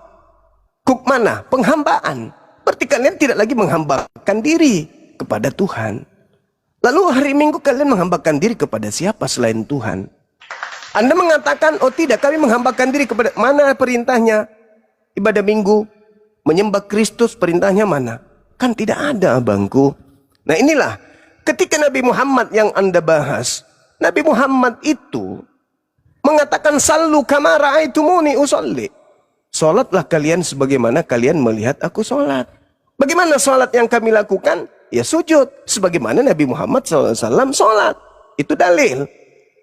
Kuk mana? Penghambaan. Berarti kalian tidak lagi menghambakan diri kepada Tuhan. Lalu hari Minggu kalian menghambakan diri kepada siapa selain Tuhan? Anda mengatakan, oh tidak, kami menghambakan diri kepada, mana perintahnya? Ibadah Minggu, menyembah Kristus, perintahnya mana? Kan tidak ada abangku. Nah inilah, ketika Nabi Muhammad yang Anda bahas, Nabi Muhammad itu mengatakan sallu kama ra'aitumuni usolli. Salatlah kalian sebagaimana kalian melihat aku salat. Bagaimana salat yang kami lakukan? Ya sujud. Sebagaimana Nabi Muhammad SAW salat. Itu dalil.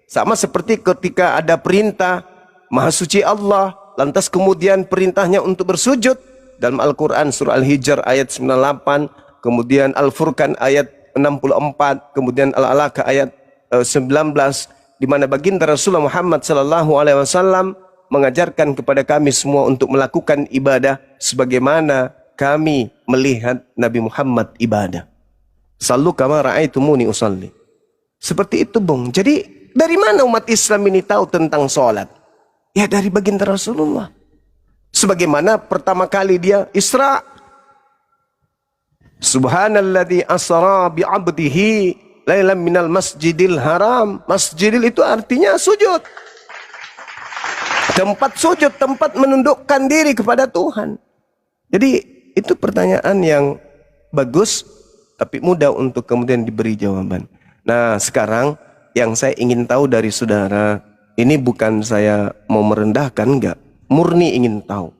Sama seperti ketika ada perintah Maha Suci Allah, lantas kemudian perintahnya untuk bersujud dalam Al-Quran surah Al-Hijr ayat 98, kemudian Al-Furqan ayat 64, kemudian Al-Alaq ayat 19, di mana baginda Rasulullah Muhammad SAW mengajarkan kepada kami semua untuk melakukan ibadah sebagaimana kami melihat Nabi Muhammad ibadah. Sallu kama ra'aitumuni usalli. Seperti itu, Bung. Jadi dari mana umat Islam ini tahu tentang sholat? Ya dari baginda Rasulullah. Sebagaimana pertama kali dia Isra. Subhanalladzi asra bi'abdihi lailan minal masjidil haram. Masjidil itu artinya sujud. Tempat sujud, tempat menundukkan diri kepada Tuhan. Jadi itu pertanyaan yang bagus, tapi mudah untuk kemudian diberi jawaban. Nah sekarang yang saya ingin tahu dari saudara, ini bukan saya mau merendahkan, enggak. Murni ingin tahu.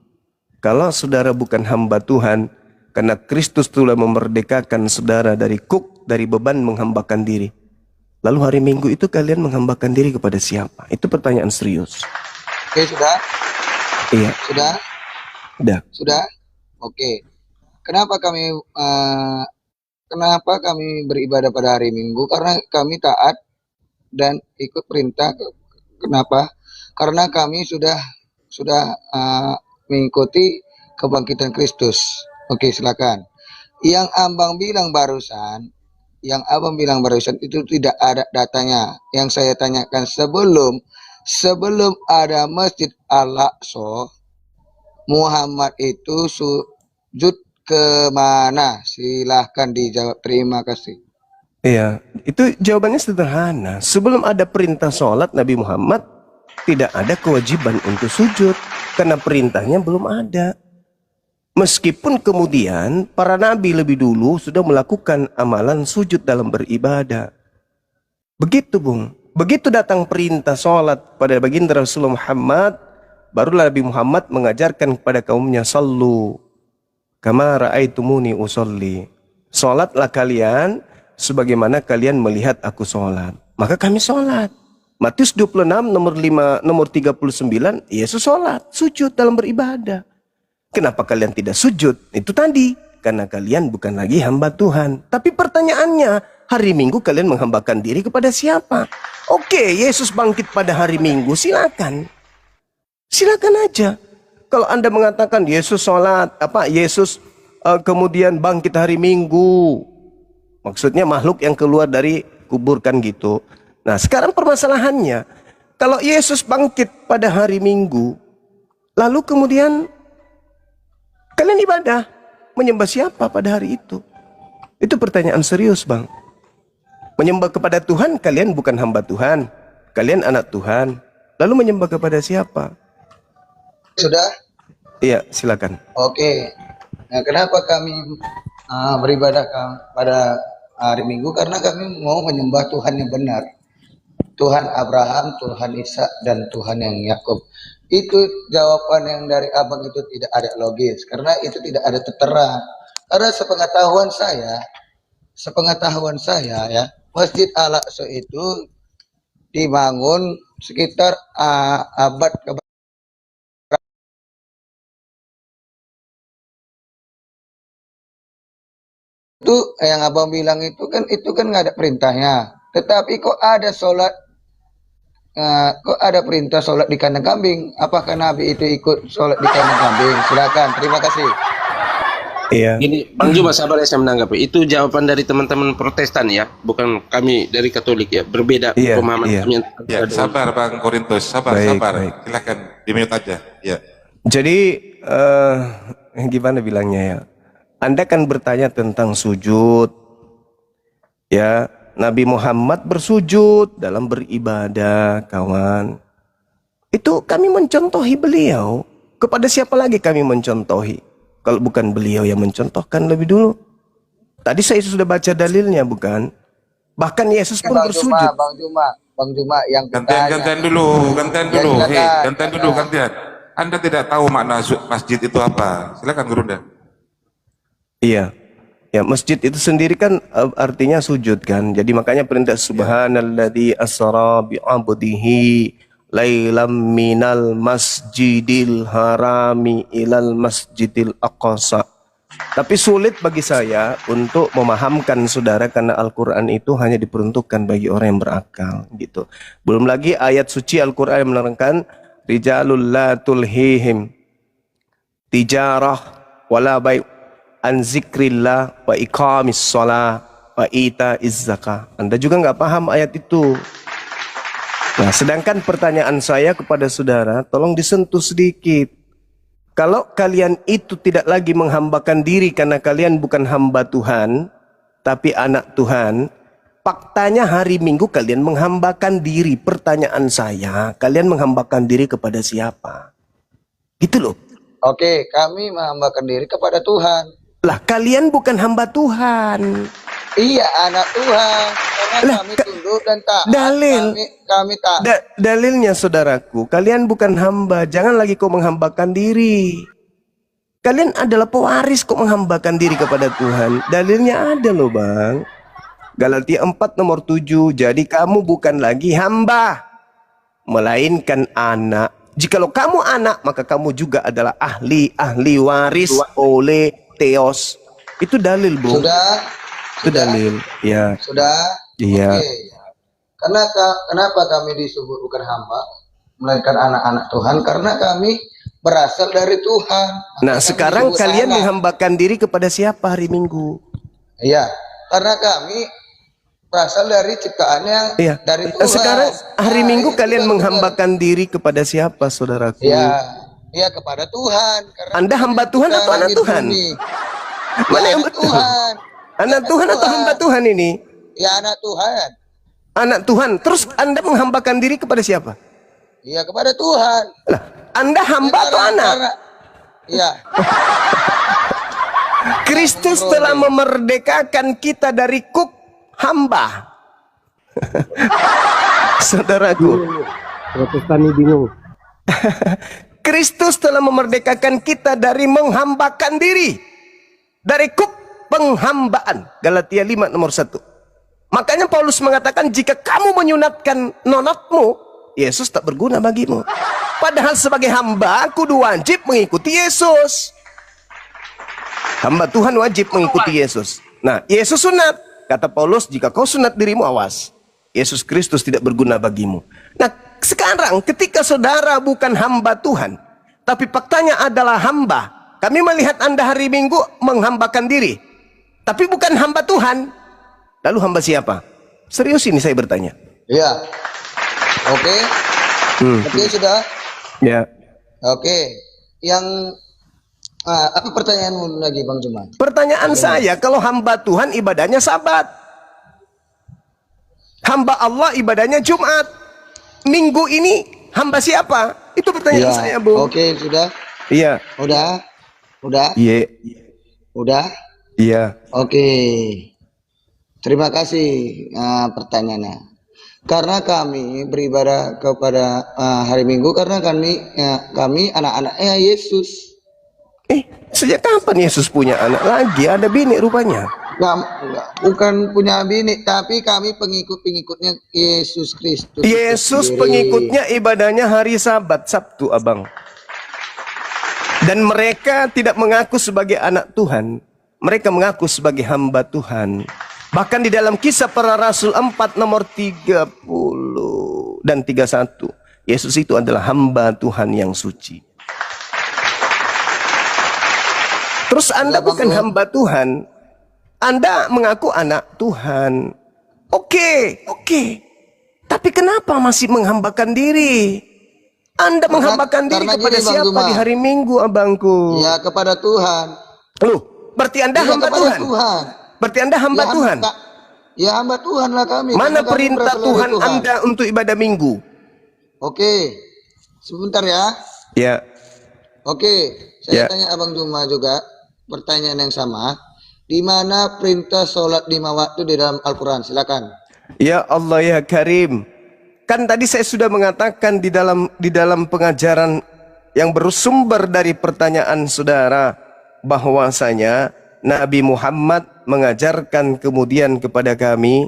Kalau saudara bukan hamba Tuhan, karena Kristus telah memerdekakan saudara dari dari beban menghambakan diri. Lalu hari Minggu itu kalian menghambakan diri kepada siapa? Itu pertanyaan serius. Oke, sudah? Iya. Sudah? Udah. Sudah? Oke. Kenapa kami beribadah pada hari Minggu? Karena kami taat dan ikut perintah. Kenapa? Karena kami sudah mengikuti kebangkitan Kristus. Oke, silakan. Yang abang bilang barusan itu tidak ada datanya. Yang saya tanyakan sebelum ada Masjid Al-Aqsa, Muhammad itu sujud ke mana? Silahkan dijawab. Terima kasih. Iya, itu jawabannya sederhana. Sebelum ada perintah sholat, Nabi Muhammad tidak ada kewajiban untuk sujud. Karena perintahnya belum ada. Meskipun kemudian para nabi lebih dulu sudah melakukan amalan sujud dalam beribadah. Begitu, Bung. Begitu datang perintah sholat pada baginda Rasulullah Muhammad, barulah Nabi Muhammad mengajarkan kepada kaumnya, sallu kama ra'aitumuni usolli. Sholatlah kalian sebagaimana kalian melihat aku sholat. Maka kami sholat. Matius 26 nomor 39, Yesus sholat, sujud dalam beribadah. Kenapa kalian tidak sujud? Itu tadi, karena kalian bukan lagi hamba Tuhan. Tapi pertanyaannya, hari Minggu kalian menghambakan diri kepada siapa? Oke, Yesus bangkit pada hari Minggu, silakan. Silakan aja. Kalau Anda mengatakan Yesus sholat, Yesus kemudian bangkit hari Minggu, maksudnya makhluk yang keluar dari kubur kan gitu. Nah sekarang permasalahannya, kalau Yesus bangkit pada hari Minggu, lalu kemudian kalian ibadah, menyembah siapa pada hari itu? Itu pertanyaan serius, Bang. Menyembah kepada Tuhan, kalian bukan hamba Tuhan, kalian anak Tuhan. Lalu menyembah kepada siapa? Sudah? Iya, silakan. Oke. Nah, kenapa kami beribadah pada hari Minggu? Karena kami mau menyembah Tuhan yang benar. Tuhan Abraham, Tuhan Ishak, dan Tuhan yang Yakub. Itu jawaban yang dari abang itu tidak ada logis. Karena itu tidak ada tertera. Karena sepengetahuan saya ya, Masjid Al-Aqsa itu dibangun sekitar abad ke itu yang abang bilang itu kan nggak ada perintahnya. Tetapi kok ada perintah sholat di kandang kambing? Apakah Nabi itu ikut sholat di kandang kambing? Silakan, terima kasih. Iya. Ini Bang Juma, sabar ya saya menanggapi. Itu jawaban dari teman-teman Protestan ya, bukan kami dari Katolik ya. Berbeda pemahaman kami. Ya, sabar Bang Korintus, sabar. Baik. Silakan di-mute aja. Ya. Jadi gimana bilangnya ya? Anda kan bertanya tentang sujud. Ya, Nabi Muhammad bersujud dalam beribadah, kawan. Itu kami mencontohi beliau. Kepada siapa lagi kami mencontohi? Kalau bukan beliau yang mencontohkan lebih dulu. Tadi saya sudah baca dalilnya, bukan? Bahkan Yesus pun Bang Juma, bersujud. Bang Juma yang Gantian dulu. Ya, silakan, Gantian dulu, gantian. Anda tidak tahu makna masjid itu apa. Silakan Gurunda. Iya. Ya, masjid itu sendiri kan artinya sujud kan. Jadi makanya perintah subhanalladzi asra bi 'abdihi lailam minal masjidil harami ilal masjidil aqsa. Tapi sulit bagi saya untuk memahamkan saudara karena Al-Quran itu hanya diperuntukkan bagi orang yang berakal gitu. Belum lagi ayat suci Al-Quran yang menerangkan rijalul la tulhihim tijarah wala bai' an zikrillah wa iqamis shalah wa itaiz zakah. Anda juga nggak paham ayat itu. Nah, sedangkan pertanyaan saya kepada saudara, tolong disentuh sedikit. Kalau kalian itu tidak lagi menghambakan diri karena kalian bukan hamba Tuhan, tapi anak Tuhan, faktanya hari Minggu kalian menghambakan diri. Pertanyaan saya, kalian menghambakan diri kepada siapa? Gitu loh. Oke, kami menghambakan diri kepada Tuhan. Lah, kalian bukan hamba Tuhan. Iya, anak Tuhan. Karena Lah, kami tunduk dan taat. dalil. Kami taat. Dalilnya saudaraku, kalian bukan hamba. Jangan lagi kau menghambakan diri. Kalian adalah pewaris kok menghambakan diri kepada Tuhan. Dalilnya ada loh bang. Galatia 4 nomor 7. Jadi kamu bukan lagi hamba, melainkan anak. Jikalau kamu anak, maka kamu juga adalah ahli waris oleh Theos. Itu dalil, Bu. Sudah? Itu dalil. Ya. Sudah? Iya. Oke. Kenapa kami disebut bukan hamba, melainkan anak-anak Tuhan? Karena kami berasal dari Tuhan. Nah, Kami sekarang disebut kalian anak. menghambakan diri kepada siapa hari Minggu? Iya, karena kami berasal dari ciptaan yang Iya. dari Tuhan. Sekarang hari Nah, Minggu itu kalian kan menghambakan diri kepada siapa, saudaraku? Iya, iya kepada Tuhan. Karena Anda hamba Tuhan atau anak langit Tuhan? bumi. Mana Ya, yang anak betul? Tuhan. Anak Tuhan atau hamba Tuhan ini? Ya anak Tuhan. Anak Tuhan. Terus Anda menghambakan diri kepada siapa? Iya kepada Tuhan. Lah, Anda hamba atau anak? Iya. Kristus telah memerdekakan kita dari kuk hamba. Saudaraku, Protestani bingung. Kristus telah memerdekakan kita dari menghambakan diri, dari kuk penghambaan. Galatia 5 nomor 1. Makanya Paulus mengatakan jika kamu menyunatkan nonatmu, Yesus tak berguna bagimu. Padahal sebagai hamba kudu wajib mengikuti Yesus. Hamba Tuhan wajib mengikuti Yesus. Nah, Yesus sunat. Kata Paulus, jika kau sunat dirimu, awas. Yesus Kristus tidak berguna bagimu. Nah, sekarang ketika saudara bukan hamba Tuhan, tapi faktanya adalah hamba. Kami melihat Anda hari Minggu menghambakan diri, tapi bukan hamba Tuhan. Lalu hamba siapa? Serius ini saya bertanya. Iya. Oke. Oke sudah. Ya. Oke. Yang apa pertanyaanmu lagi Bang Juma? Pertanyaan saya, kalau hamba Tuhan ibadahnya Sabat, hamba Allah ibadahnya Jumat, Minggu ini hamba siapa? Itu pertanyaan Iya. saya, Bu. Oke sudah. Iya. Udah. Udah. Iya. Udah. Iya. Oke. Terima kasih pertanyaannya. Karena kami beribadah kepada hari Minggu karena kami anak-anaknya Yesus. Sejak kapan Yesus punya anak lagi? Ada bini rupanya. Bukan punya bini, tapi kami pengikut-pengikutnya Yesus Kristus. Yesus sendiri. pengikutnya ibadahnya hari Sabat, Sabtu, Abang. Dan mereka tidak mengaku sebagai anak Tuhan. Mereka mengaku sebagai hamba Tuhan. Bahkan di dalam Kisah Para Rasul 4 nomor 30 dan 31, Yesus itu adalah hamba Tuhan yang suci. Terus Anda bukan hamba Tuhan, Anda mengaku anak Tuhan. Oke. Tapi kenapa masih menghambakan diri? Anda menghambakan diri karena kepada gini, Bang siapa Juma. di hari Minggu, abangku? Ya kepada Tuhan. Loh, berarti Anda Ya, hamba kepada Tuhan? Tuhan. Berarti Anda hamba Ya, Tuhan? Ya hamba Tuhan lah kami. Mana karena kami perintah berasal dari Tuhan Anda untuk ibadah Minggu? Oke, sebentar ya. Ya, Oke, saya Ya. tanya Abang Juma juga pertanyaan yang sama. Di mana perintah sholat 5 waktu di dalam Al-Quran? Silakan. Ya Allah ya Karim. Kan tadi saya sudah mengatakan di dalam pengajaran yang bersumber dari pertanyaan saudara bahwasanya Nabi Muhammad mengajarkan kemudian kepada kami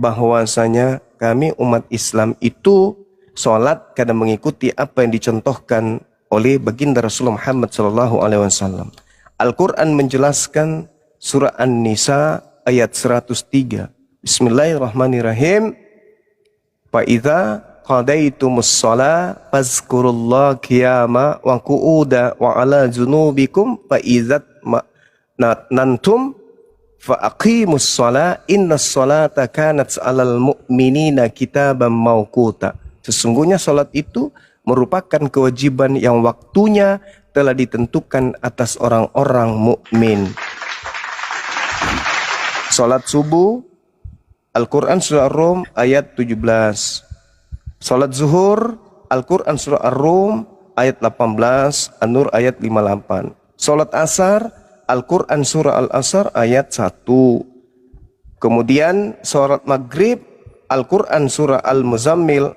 bahwasanya kami umat Islam itu sholat karena mengikuti apa yang dicontohkan oleh baginda Rasulullah Muhammad SAW. Al-Quran menjelaskan surah An-Nisa ayat 103. Bismillahirrahmanirrahim. Fa'idha qadaitumus shalah fazkurullah qiyama wa qu'uda wa ala junubikum fa'idzat nantum fa'aqimus shalah innas salata kanat 'alal mu'minina kitaban mauquta. Sesungguhnya salat itu merupakan kewajiban yang waktunya telah ditentukan atas orang-orang mukmin. Salat subuh Al-Quran surah Ar-Rum ayat 17. Salat zuhur Al-Quran surah Ar-Rum ayat 18, An-Nur ayat 58. Salat asar Al-Quran surah Al-Asr ayat 1. Kemudian salat maghrib Al-Quran surah Al-Muzammil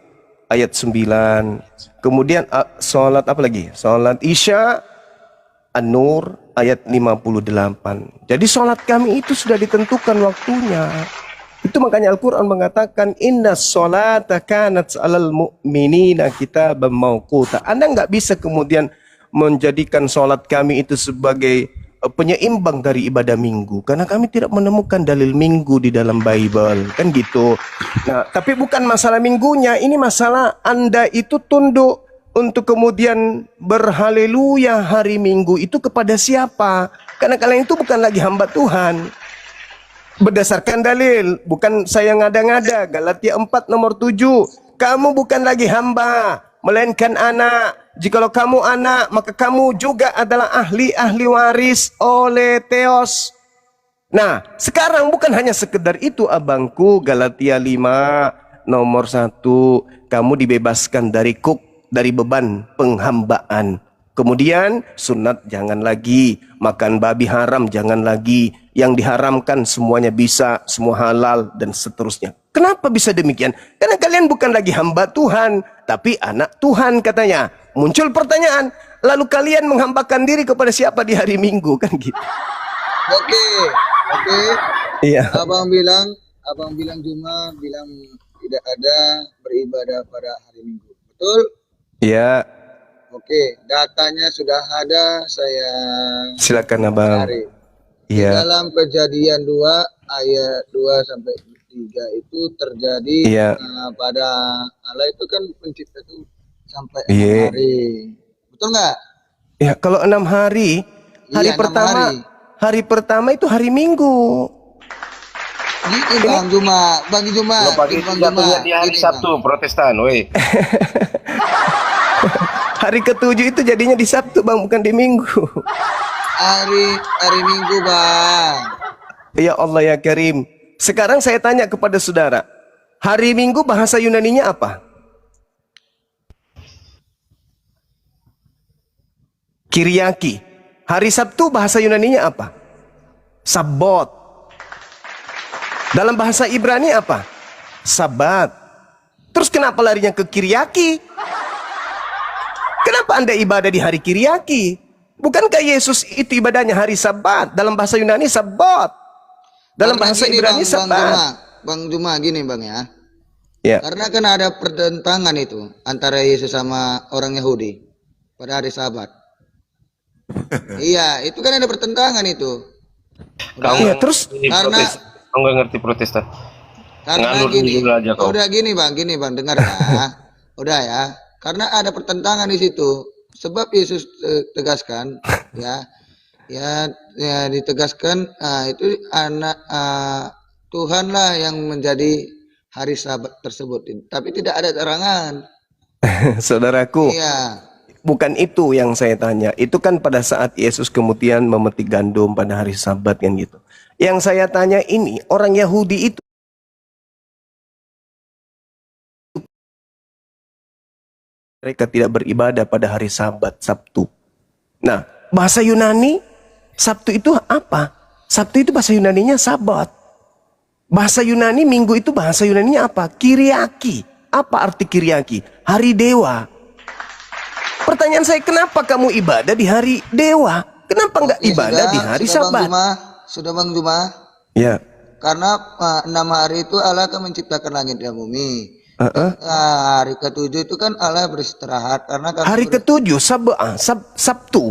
ayat 9. Kemudian salat apa lagi? Salat isya An-Nur ayat 58. Jadi salat kami itu sudah ditentukan waktunya. Itu makanya Al-Quran mengatakan inna sholata kanat 'alal mu'minina kitaban mauquta. Anda nggak bisa kemudian menjadikan sholat kami itu sebagai penyeimbang dari ibadah minggu, karena kami tidak menemukan dalil minggu di dalam Bible, kan gitu. Nah, tapi bukan masalah minggunya, ini masalah Anda itu tunduk untuk kemudian berhaleluya hari Minggu itu kepada siapa? Karena kalian itu bukan lagi hamba Tuhan. Berdasarkan dalil, bukan saya ngada-ngada. Galatia 4 nomor 7. Kamu bukan lagi hamba, melainkan anak. Jikalau kamu anak, maka kamu juga adalah ahli waris oleh Theos. Nah, sekarang bukan hanya sekedar itu abangku. Galatia 5 nomor 1. Kamu dibebaskan dari beban penghambaan. Kemudian sunat jangan lagi, makan babi haram jangan lagi, yang diharamkan semuanya bisa, semua halal dan seterusnya. Kenapa bisa demikian? Karena kalian bukan lagi hamba Tuhan, tapi anak Tuhan katanya. Muncul pertanyaan, lalu kalian menghambakan diri kepada siapa di hari Minggu, kan gitu? Oke. Iya. Abang bilang Juma bilang tidak ada beribadah pada hari Minggu. Betul? Iya. Oke, datanya sudah ada, saya Silakan abang. cari. Di Iya. dalam Kejadian 2 ayat 2 sampai 3 itu terjadi Iya. pada Allah itu kan pencipta itu sampai 6 Iya. hari. Betul nggak? Ya, kalau 6 hari, hari Iya, 6 pertama, hari. hari pertama itu hari Minggu. Gini Bang Juma, Bang Juma, Lo pagi Bang jatuhnya di hari Gini, Sabtu, Protestan, woi. Hari ke-7 itu jadinya di Sabtu bang, bukan di Minggu. Hari Minggu Bang. Ya Allah ya Karim. Sekarang saya tanya kepada saudara, hari Minggu bahasa Yunaninya apa? Kiriaki. Hari Sabtu bahasa Yunaninya apa? Sabot. Dalam bahasa Ibrani apa? Sabat. Terus kenapa larinya ke Kiriaki? Kenapa Anda ibadah di hari Kiriaki? Bukankah Yesus itu ibadahnya hari Sabat? Dalam bahasa Yunani Sabat. Dalam Karena bahasa gini, Ibrani Sabat. Bang Juma gini Bang ya. Ya. Karena kan ada pertentangan itu antara Yesus sama orang Yahudi pada hari Sabat. Iya, itu kan ada pertentangan itu. Kamu Iya, terus karena- kamu nggak ngerti Protestan. Karena Nganur gini, dulu aja kau. udah gini bang, dengar ya. Udah ya, karena ada pertentangan di situ. Sebab Yesus tegaskan, ya ditegaskan, itu anak Tuhan lah yang menjadi hari Sabat tersebut. Tapi tidak ada terangan. saudaraku, Iya, bukan itu yang saya tanya. Itu kan pada saat Yesus kemudian memetik gandum pada hari Sabat kan gitu. Yang saya tanya ini, orang Yahudi itu mereka tidak beribadah pada hari Sabat, Sabtu. Nah, bahasa Yunani, Sabtu itu apa? Sabtu itu bahasa Yunaninya Sabat. Bahasa Yunani minggu itu bahasa Yunaninya apa? Kyriaki. Apa arti Kyriaki? Hari dewa. Pertanyaan saya, kenapa kamu ibadah di hari dewa? Kenapa nggak Ya, ibadah di hari sudah Bang Sabat? Juma, sudah Bang Juma. Ya. Karena 6 hari itu Allah akan menciptakan langit dan bumi. Hari ketujuh itu kan Allah beristirahat karena kami Hari ketujuh, Sabtu.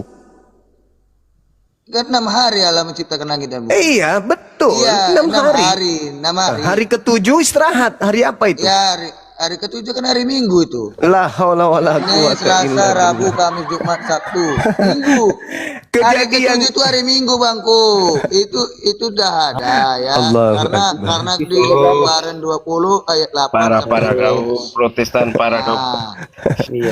kan 6 hari Allah menciptakan langit dan bumi. Iya, betul. Iya, 6 hari. 6 hari. Hari ketujuh istirahat. Hari apa itu? Ya, hari ketujuh kan hari Minggu itu. La haula wala Ini quwata Selasa, illa Rabu, billah. Kamis, Jumat, Sabtu, Minggu. Hari Kejadian ketujuh itu hari Minggu, Bangku. Itu dah ada ya. Allahu Karena di Keluaran 20 ayat 8 Para sampai kaum Protestan, para kaum. Nah,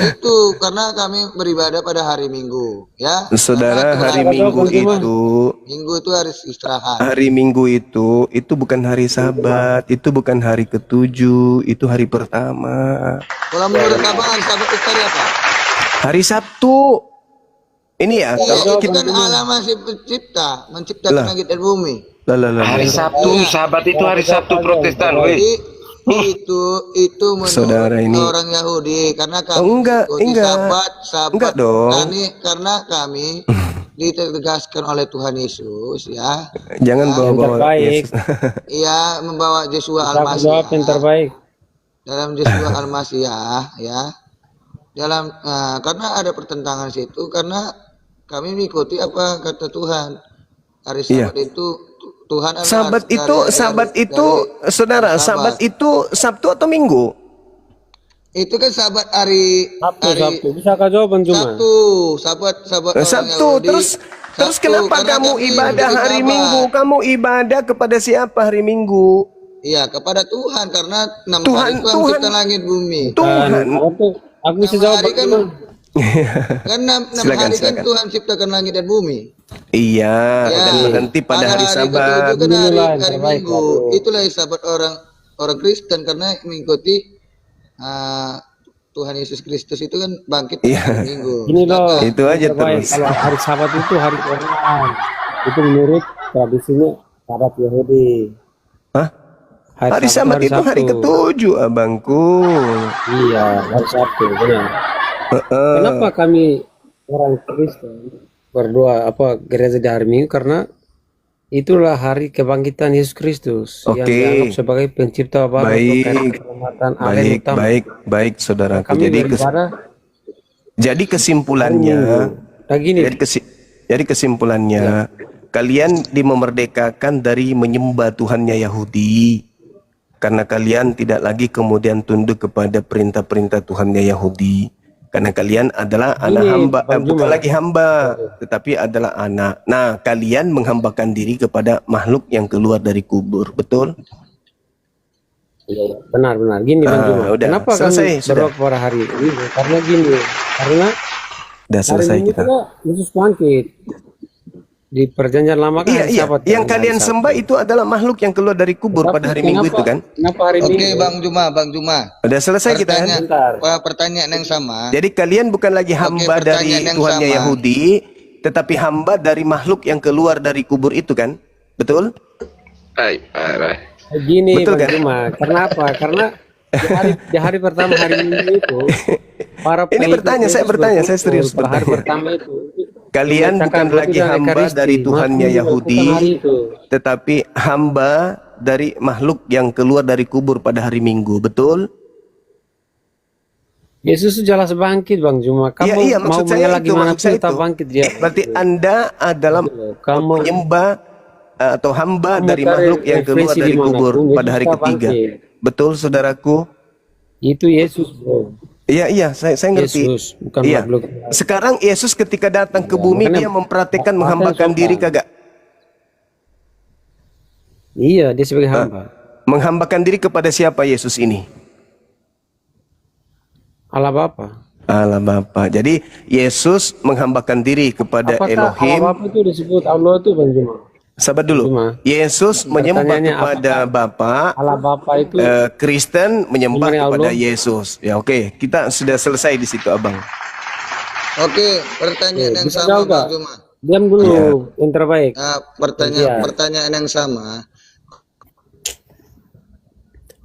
itu karena kami beribadah pada hari Minggu, ya. Saudara, Karena hari itu Minggu itu, Minggu itu harus istirahat. hari Minggu itu bukan hari Sabat, itu bukan hari ketujuh, itu hari pertama. Kalau menurut Abang hari Sabat itu hari apa? Hari Sabtu. Ini ya, Iya, kalau itu kita kan Allah masih menciptakan Lah. langit dan bumi. Hari Sabtu, Sabat itu hari Sabtu Protestan, weh. Itu menurut Saudara ini. orang Yahudi karena kami Oh, enggak, mengikuti enggak. Sabat Enggak dong. karena kami ditegaskan oleh Tuhan Yesus ya. jangan bawa-bawa Yesus. Ia membawa Yesua Aku jawab yang Al-Masih terbaik. dalam Yesua Al-Masih ya. Dalam karena ada pertentangan situ karena kami mengikuti apa kata Tuhan. Hari Iya. Sabat itu Tuhan adalah Sabat itu, saudara, Sabat itu Sabtu atau Minggu? itu kan Sabat hari Sabtu. Bisa kau jawab Bang Juma? Sabat orang Sabtu. Yahudi. Terus Sabtu, kenapa karena kamu kami ibadah memberi hari Sabat. Minggu? Kamu ibadah kepada siapa hari Minggu? Iya, kepada Tuhan karena 6 Tuhan- hari Tuhan Tuhan- mencipta langit bumi. Tuhan. Aku bisa 6 jawab hari Bang kan Juma. kan 6 Silakan, hari kan silakan. Tuhan ciptakan langit dan bumi. Iya, Ya, dan berhenti pada hari Sabat. ketujuh kan Inilah yang hari terbaik, Minggu. aduh. Itulah Sabat orang Kristen karena mengikuti Tuhan Yesus Kristus itu kan bangkit pada Iya. hari Minggu. Gini loh. Itu aja yang terbaik. terus. Kalau hari Sabat itu hari Quran. Itu menurut tradisinya Sabat Yahudi. Hah? Hari Sabat itu hari Sabtu. ketujuh, abangku. Iya, hari Sabtu, benar. Kenapa kami orang Kristen berdoa gereja di hari Minggu? Karena itulah hari kebangkitan Yesus Kristus yang Oke. dianggap sebagai pencipta baru atau Baik. keselamatan Allah yang utama. Baik, saudaraku. Kami beribadah Jadi kesimpulannya, nah gini, jadi kesimpulannya, kalian dimemerdekakan dari menyembah Tuhannya Yahudi, karena kalian tidak lagi kemudian tunduk kepada perintah-perintah Tuhannya Yahudi. Karena kalian adalah anak hamba, Bang bukan Juma. lagi hamba, tetapi adalah anak. Nah, kalian menghambakan diri kepada makhluk yang keluar dari kubur, betul? iya, benar. Gini Bang Juma, udah. kenapa Selesai, kami sudah. berdoa pada hari ini? Karena gini, karena Udah hari selesai Minggu kita. itu Yesus bangkit. Di perjanjian lama kan Iya, hari iya. Sabat, Yang kan, kalian hari Sabtu. sembah itu adalah makhluk yang keluar dari kubur Tapi pada hari Minggu itu kan? Kenapa hari Oke, Minggu? Bang Juma. Udah selesai kita kan? Bentar. Pertanyaan yang sama. Jadi kalian bukan lagi hamba dari pertanyaan yang Tuhannya sama. Yahudi, tetapi hamba dari makhluk yang keluar dari kubur itu kan? Betul? Ay, parah. Gini Betul Bang kan? Juma, karena apa? Karena di hari pertama hari Minggu itu para Ini pengikut bertanya, saya Yesus bertanya, saya berkumpul. serius Pada hari bertanya. pertama itu Kalian bukan menyatakan lagi dan hamba Ekaristi, dari Tuhannya maka Yahudi, melakukan hari itu. tetapi hamba dari makhluk yang keluar dari kubur pada hari Minggu, betul? Yesus jelas bangkit Bang Juma. Kamu Iya, mau maksud saya mengelak itu, gimana maksud saya pun tetap itu. bangkit dia. Berarti Anda adalah Kamu penyembah atau hamba Kamu dari cari makhluk yang keluar referensi dari dimanapun, kubur Yesus pada hari tetap ketiga. bangkit. Betul, saudaraku? Itu Yesus, bro. Iya, saya ngerti. Yesus, bukan Iya. makhluk. Sekarang Yesus ketika datang ke bumi, makanya dia mempraktekkan apa menghambakan yang diri sopan? kagak? Iya, dia sebagai hamba. Menghambakan diri kepada siapa Yesus ini? Allah Bapa. Allah Bapa. Jadi Yesus menghambakan diri kepada Apakah Elohim. Allah Bapa itu disebut Allah itu Bang Juma? Sabar dulu. Cuma, Yesus menyembah pertanyaannya kepada Bapa. Allah Bapa itu Kristen menyembah Mengenai kepada Allah. Yesus. Ya, oke. Kita sudah selesai di situ, Abang. Oke, pertanyaan yang bisa sama jawab Bang gak? Juma. Diam dulu, yang terbaik. Iya. Pertanyaan yang sama.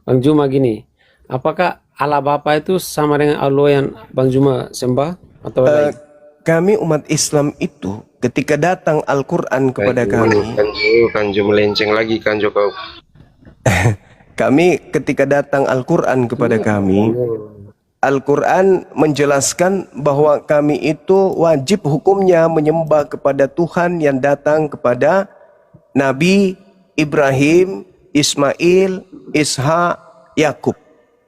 Bang Juma gini, apakah Allah Bapa itu sama dengan Allah yang Bang Juma sembah atau lain? Kami umat Islam itu ketika datang Al-Quran kepada kami, Kanju melenceng lagi Kanju kau. kami ketika datang Al-Quran kepada kami, Al-Quran menjelaskan bahwa kami itu wajib hukumnya menyembah kepada Tuhan yang datang kepada Nabi Ibrahim, Ismail, Ishak, Yakub.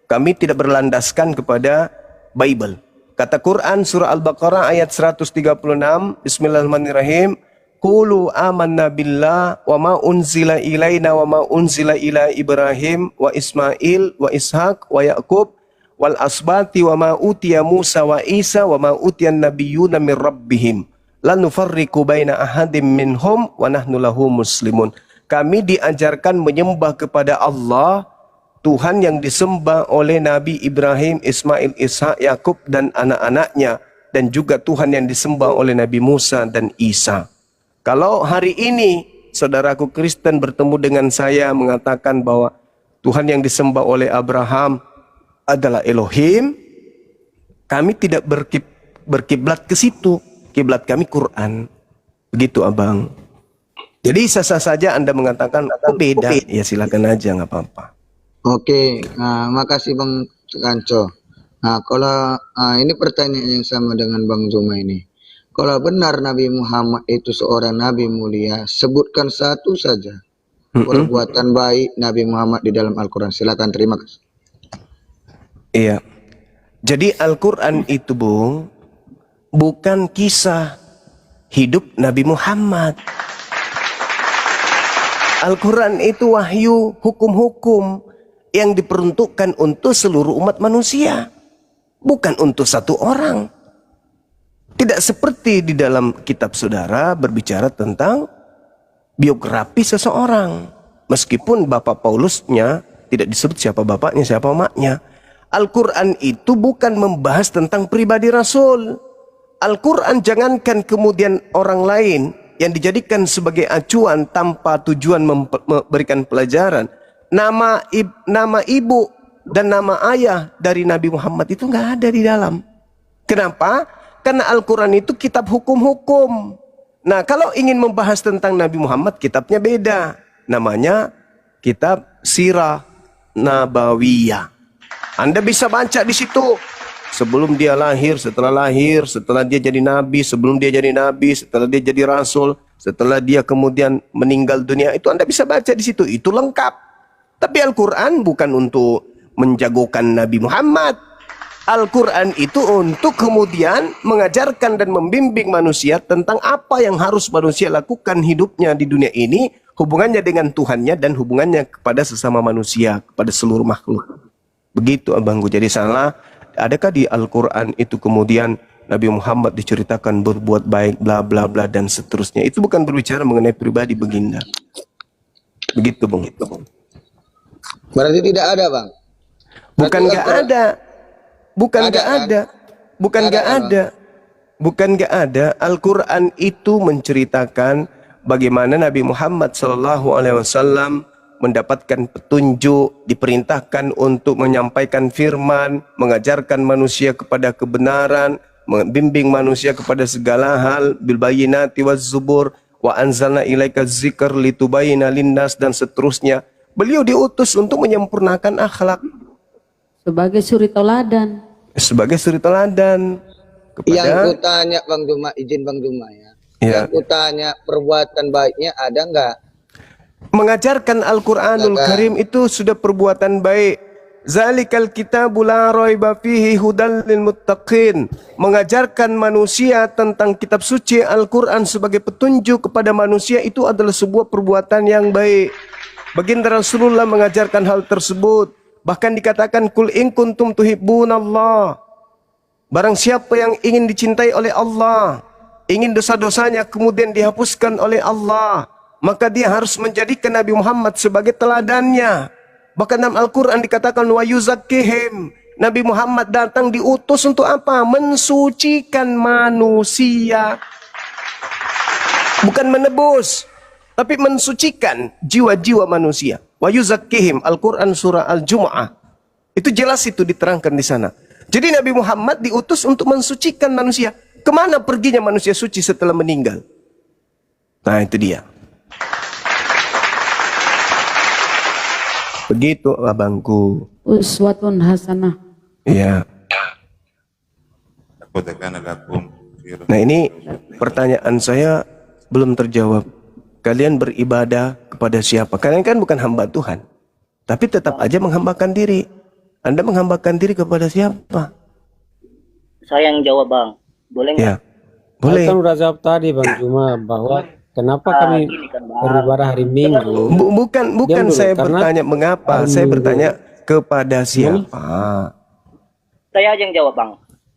Kami tidak berlandaskan kepada Bible. Kata Quran surah Al-Baqarah ayat 136, Bismillahirrahmanirrahim. Qulu amanna billah wa ma unzila ilaina wa ma unzila ila Ibrahim wa Ismail wa Ishak wa Yakub wal asbati wa ma utiya Musa wa Isa wa ma utiyan nabiyyuna min rabbihim la nufarriqu baina ahadim minhum wa nahnu lahu muslimun. Kami diajarkan menyembah kepada Allah, Tuhan yang disembah oleh Nabi Ibrahim, Ismail, Ishak, Yakub dan anak-anaknya, dan juga Tuhan yang disembah oleh Nabi Musa dan Isa. Kalau hari ini saudaraku Kristen bertemu dengan saya mengatakan bahwa Tuhan yang disembah oleh Abraham adalah Elohim, kami tidak berkiblat ke situ. Kiblat kami Quran. Begitu abang. Jadi sah-sah saja Anda mengatakan oh beda, ya silakan aja, nggak apa-apa. Oke, makasih Bang Kanco. Nah, kalau ini pertanyaan yang sama dengan Bang Juma ini. Kalau benar Nabi Muhammad itu seorang Nabi mulia, sebutkan satu saja perbuatan baik Nabi Muhammad di dalam Al-Quran. Silakan, terima kasih. Iya. Jadi Al-Quran itu, Bung, bukan kisah hidup Nabi Muhammad. Al-Quran itu wahyu, hukum-hukum yang diperuntukkan untuk seluruh umat manusia, bukan untuk satu orang. Tidak seperti di dalam kitab saudara berbicara tentang biografi seseorang. Meskipun Bapak Paulusnya tidak disebut siapa bapaknya, siapa emaknya. Al-Quran itu bukan membahas tentang pribadi Rasul. Al-Quran jangankan kemudian orang lain yang dijadikan sebagai acuan tanpa tujuan memberikan pelajaran. Nama ibu dan nama ayah dari Nabi Muhammad itu nggak ada di dalam. Kenapa? Karena Al-Quran itu kitab hukum-hukum. Nah, kalau ingin membahas tentang Nabi Muhammad, kitabnya beda. Namanya kitab Sirah Nabawiyah. Anda bisa baca di situ. Sebelum dia lahir, setelah dia jadi nabi, sebelum dia jadi nabi, setelah dia jadi rasul, setelah dia kemudian meninggal dunia, itu Anda bisa baca di situ. Itu lengkap. Tapi Al-Quran bukan untuk menjagokan Nabi Muhammad. Al-Quran itu untuk kemudian mengajarkan dan membimbing manusia tentang apa yang harus manusia lakukan hidupnya di dunia ini, hubungannya dengan Tuhannya dan hubungannya kepada sesama manusia, kepada seluruh makhluk. Begitu abangku. Jadi salah, adakah di Al-Quran itu kemudian Nabi Muhammad diceritakan berbuat baik, bla bla bla dan seterusnya. Itu bukan berbicara mengenai pribadi baginda. Begitu Bang. Berarti tidak ada, Bang. Bukan nggak ada. Bukan nggak ada. Bukan nggak ada. Bukan nggak ada. Al-Quran itu menceritakan bagaimana Nabi Muhammad SAW mendapatkan petunjuk, diperintahkan untuk menyampaikan firman, mengajarkan manusia kepada kebenaran, membimbing manusia kepada segala hal, bil bayyinati waz zubur, wa anzalna ilaika dzikr litubayyina linnas dan seterusnya. Beliau diutus untuk menyempurnakan akhlak. Sebagai suri teladan. Sebagai suri teladan. Yang kutanya Bang Juma, izin Bang Juma ya. Yang kutanya perbuatan baiknya ada enggak? Mengajarkan Al-Quranul Karim itu sudah perbuatan baik. Zalikal kitabu la raiba fihi hudal lil muttaqin. Mengajarkan manusia tentang kitab suci Al-Quran sebagai petunjuk kepada manusia itu adalah sebuah perbuatan yang baik. Baginda Rasulullah mengajarkan hal tersebut. Bahkan dikatakan kul in kuntum tuhibbunallah. Barang siapa yang ingin dicintai oleh Allah, ingin dosa-dosanya kemudian dihapuskan oleh Allah, maka dia harus menjadikan Nabi Muhammad sebagai teladannya. Bahkan dalam Al-Quran dikatakan wa yuzakkihim. Nabi Muhammad datang diutus untuk apa? Mensucikan manusia. Bukan menebus, tapi mensucikan jiwa-jiwa manusia. Wa yuzakkihim, Al-Quran surah Al-Jumu'ah. Itu jelas itu diterangkan di sana. Jadi Nabi Muhammad diutus untuk mensucikan manusia. Kemana perginya manusia suci setelah meninggal? Nah itu dia. Begitu abangku. Uswatun hasanah. Iya. Aku tekan lakum. Nah ini pertanyaan saya belum terjawab. Kalian beribadah kepada siapa? Kalian kan bukan hamba Tuhan. Tapi tetap aja menghambakan diri. Anda menghambakan diri kepada siapa? Saya yang jawab bang, boleh nggak? Ya, boleh. Kan udah jawab tadi Bang Juma bahwa kenapa kami Gini kan bang, beribadah hari Minggu. Bukan Diam dulu, saya karena bertanya mengapa. hari Saya Minggu. bertanya kepada siapa? saya aja yang jawab bang.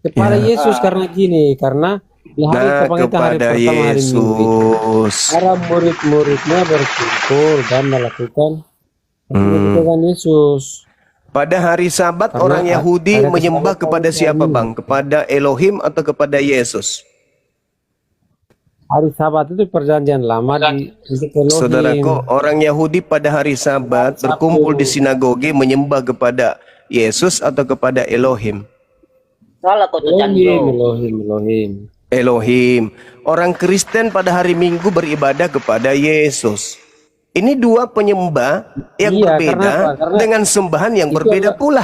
Kepada Yesus karena gini, karena di hari Nah, kebangkitan hari kepada pertama hari Minggu itu, Yesus. para murid-muridnya berkumpul dan melakukan dengan Yesus. Pada hari Sabat Karena orang Yahudi ada menyembah kesalahan kepada orang siapa Yahudi. bang? Kepada Elohim atau kepada Yesus? Hari Sabat itu perjanjian lama di Elohim. Saudaraku, orang Yahudi pada hari Sabat berkumpul di sinagoge menyembah kepada Yesus atau kepada Elohim? Salah kau tuh Canjo. Elohim. Elohim. Orang Kristen pada hari Minggu beribadah kepada Yesus. Ini dua penyembah yang Iya, berbeda karena apa? Karena dengan sembahan yang itu berbeda pula.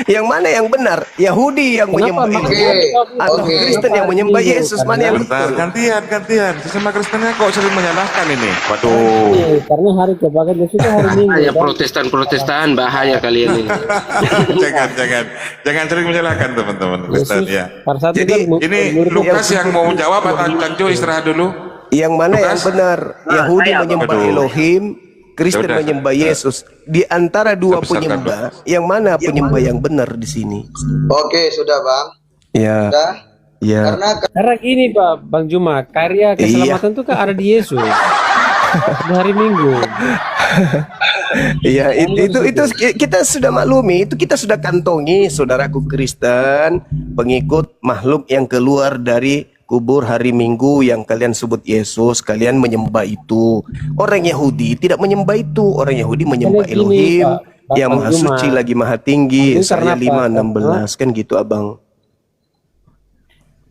Yang mana yang benar? Yahudi yang menyembah Kenapa? Elohim atau Oke. Kristen yang menyembah Yesus? Mana yang Bentar, betul? gantian. Sesama Kristennya kok sering menyalahkan ini. Waduh. Karena hari kebangkitan Yesus itu hari Minggu. Bahaya kan? Protestan bahaya kalian ini. jangan sering menyalahkan teman-teman Kristen Yesus ya. pada saat Jadi, itu kan Ini murid- Lukas yang mau menjawab atau Canjo istirahat dulu? Yang mana yang Lukas? benar? Yahudi saya, menyembah Aduh. Elohim, Kristen Yaudah. menyembah Yesus. Di antara dua Kita besarkan, penyembah, yang mana penyembah yang benar di sini? Oke, sudah Bang. Ya, Sudah. ya. Karena gini Pak Bang Juma, karya keselamatan itu kan ada di Yesus. Di hari Minggu. Iya, itu kita sudah maklumi, itu kita sudah kantongi, saudaraku Kristen, pengikut makhluk yang keluar dari kubur hari Minggu yang kalian sebut Yesus, kalian menyembah itu. Orang Yahudi tidak menyembah itu, orang Yahudi menyembah Karena gini, Elohim Pak yang Bang Maha Juma. Suci lagi Maha Tinggi. Itu Saya karena apa? 5:16 kan gitu, Abang.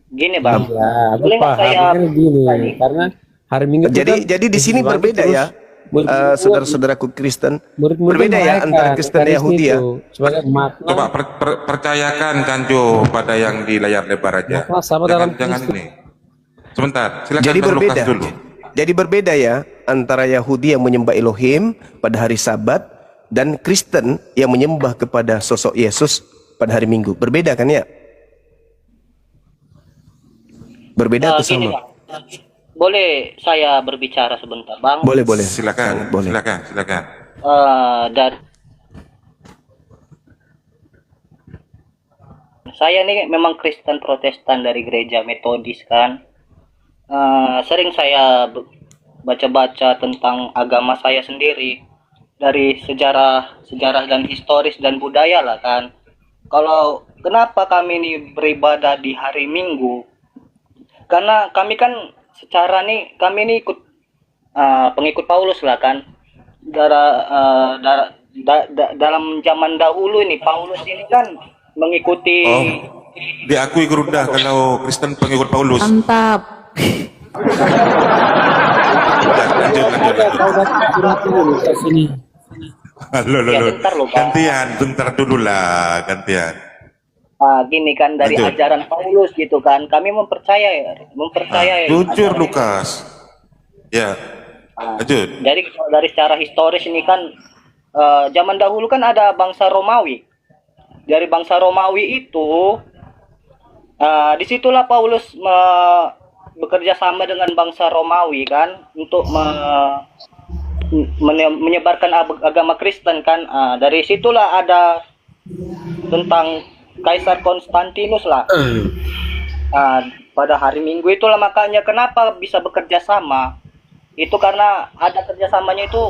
Gini bang, Ya, aku boleh nggak paham. saya Kan gini, karena hari Minggu itu kan Jadi di sini dibagi berbeda terus ya, murid-murid- saudara-saudaraku Kristen. murid-murid Berbeda ya merayakan antara Kristen dan Ekaristi Yahudi ya. itu sebagai makna Coba percayakan Canjo pada yang di layar lebar aja. Makna sama dalam Jangan Kristus. ini. Sebentar, silakan Jadi Bang Lukas berbeda. dulu. Jadi berbeda ya antara Yahudi yang menyembah Elohim pada hari Sabat dan Kristen yang menyembah kepada sosok Yesus pada hari Minggu. Berbeda kan ya? Berbeda atau gini sama? bang, boleh saya berbicara sebentar bang? Boleh, boleh. Silakan, Sangat boleh. silakan. Dan saya ini memang Kristen Protestan dari gereja Metodis kan. Sering saya baca-baca tentang agama saya sendiri dari sejarah dan historis dan budaya lah kan. Kalau kenapa kami ini beribadah di hari Minggu? Karena kami kan secara nih kami ini ikut pengikut Paulus lah kan. Dalam zaman dahulu ini Paulus ini kan mengikuti Diakui Gerunda kalau Kristen pengikut Paulus. Mantap. Lanjut. surat ini ke sini. Loh. Ya, bentar loh, Pak. Bentar dulu lah, gantian. gini kan dari Lanjut. ajaran Paulus gitu kan. Kami mempercayai Jujur ajaran- Lukas. Ya, lanjut. Jadi kalau dari secara historis ini kan zaman dahulu kan ada bangsa Romawi. Dari bangsa Romawi itu disitulah Paulus bekerja sama dengan bangsa Romawi kan untuk menyebarkan agama Kristen kan. Dari situlah ada tentang Kaisar Konstantinus lah. Pada hari Minggu itulah makanya kenapa bisa bekerja sama. Itu karena ada kerjasamanya itu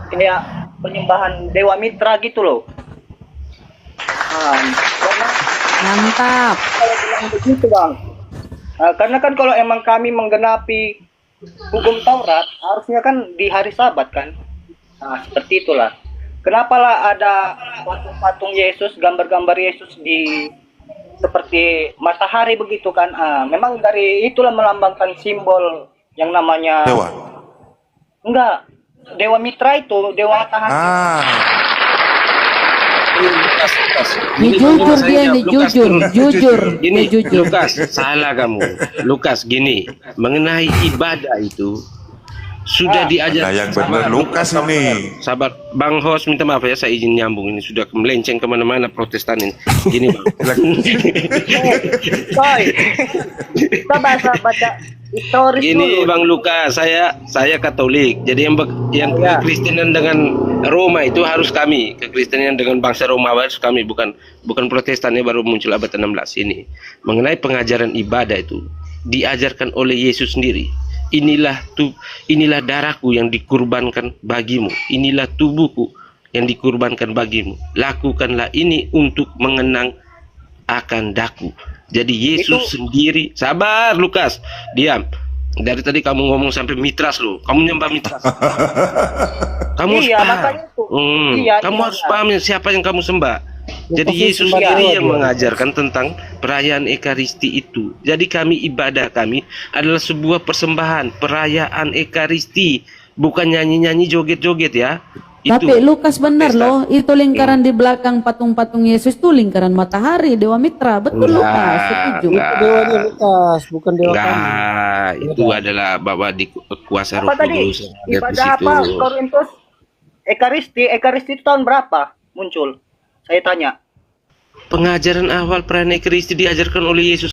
kayak penyembahan Dewa Mitra gitu loh. Karena Mantap. kalau bilang begitu bang, karena kan kalau emang kami menggenapi hukum Taurat harusnya kan di hari Sabat kan. Nah, seperti itulah. Kenapa lah ada patung-patung Yesus, gambar-gambar Yesus di seperti matahari begitu kan? Memang dari itulah melambangkan simbol yang namanya Dewa. enggak, Dewa Mitra itu, Dewa Matahari. Ini jujur dia ini jujur. Gini, Dia jujur. Lukas, salah kamu. Lukas, gini, mengenai ibadah itu sudah diajar. Nah, yang benar Lukas ini. Sabar, Bang Host, minta maaf ya, saya izin nyambung, ini sudah melenceng kemana-mana Protestan ini. Gini Bang. Coy, kita baca historis Gini dulu. Bang Lukas, saya Katolik. Jadi yang kekristenan dengan Roma itu harus kami. Kekristenan dengan bangsa Romawi harus kami, bukan Protestan yang baru muncul abad 16 ini. Mengenai pengajaran ibadah itu diajarkan oleh Yesus sendiri. Inilah darahku yang dikurbankan bagimu. Inilah tubuhku yang dikurbankan bagimu. Lakukanlah ini untuk mengenang akan daku. Jadi Yesus sendiri, sabar Lukas, diam. Dari tadi kamu ngomong sampai mitras lo, kamu nyembah mitras. Kamu harus paham. Makanya itu. Kamu harus paham siapa yang kamu sembah. Jadi Yesus sendiri yang mengajarkan tentang perayaan Ekaristi itu. Jadi ibadah kami adalah sebuah persembahan, perayaan Ekaristi, bukan nyanyi-nyanyi joget-joget ya. Tapi Lukas benar loh, itu lingkaran di belakang patung-patung Yesus itu lingkaran matahari, Dewa Mitra. Betul Lukas, setuju. Itu dewanya Lukas, bukan dewa kami. Enggak, itu adalah bahwa di kuasa Roh Apa tadi? Kudus. Ada di Ibadah situ. apa? Korintus Ekaristi itu tahun berapa muncul? Saya tanya. Pengajaran awal perayaan Ekaristi diajarkan oleh Yesus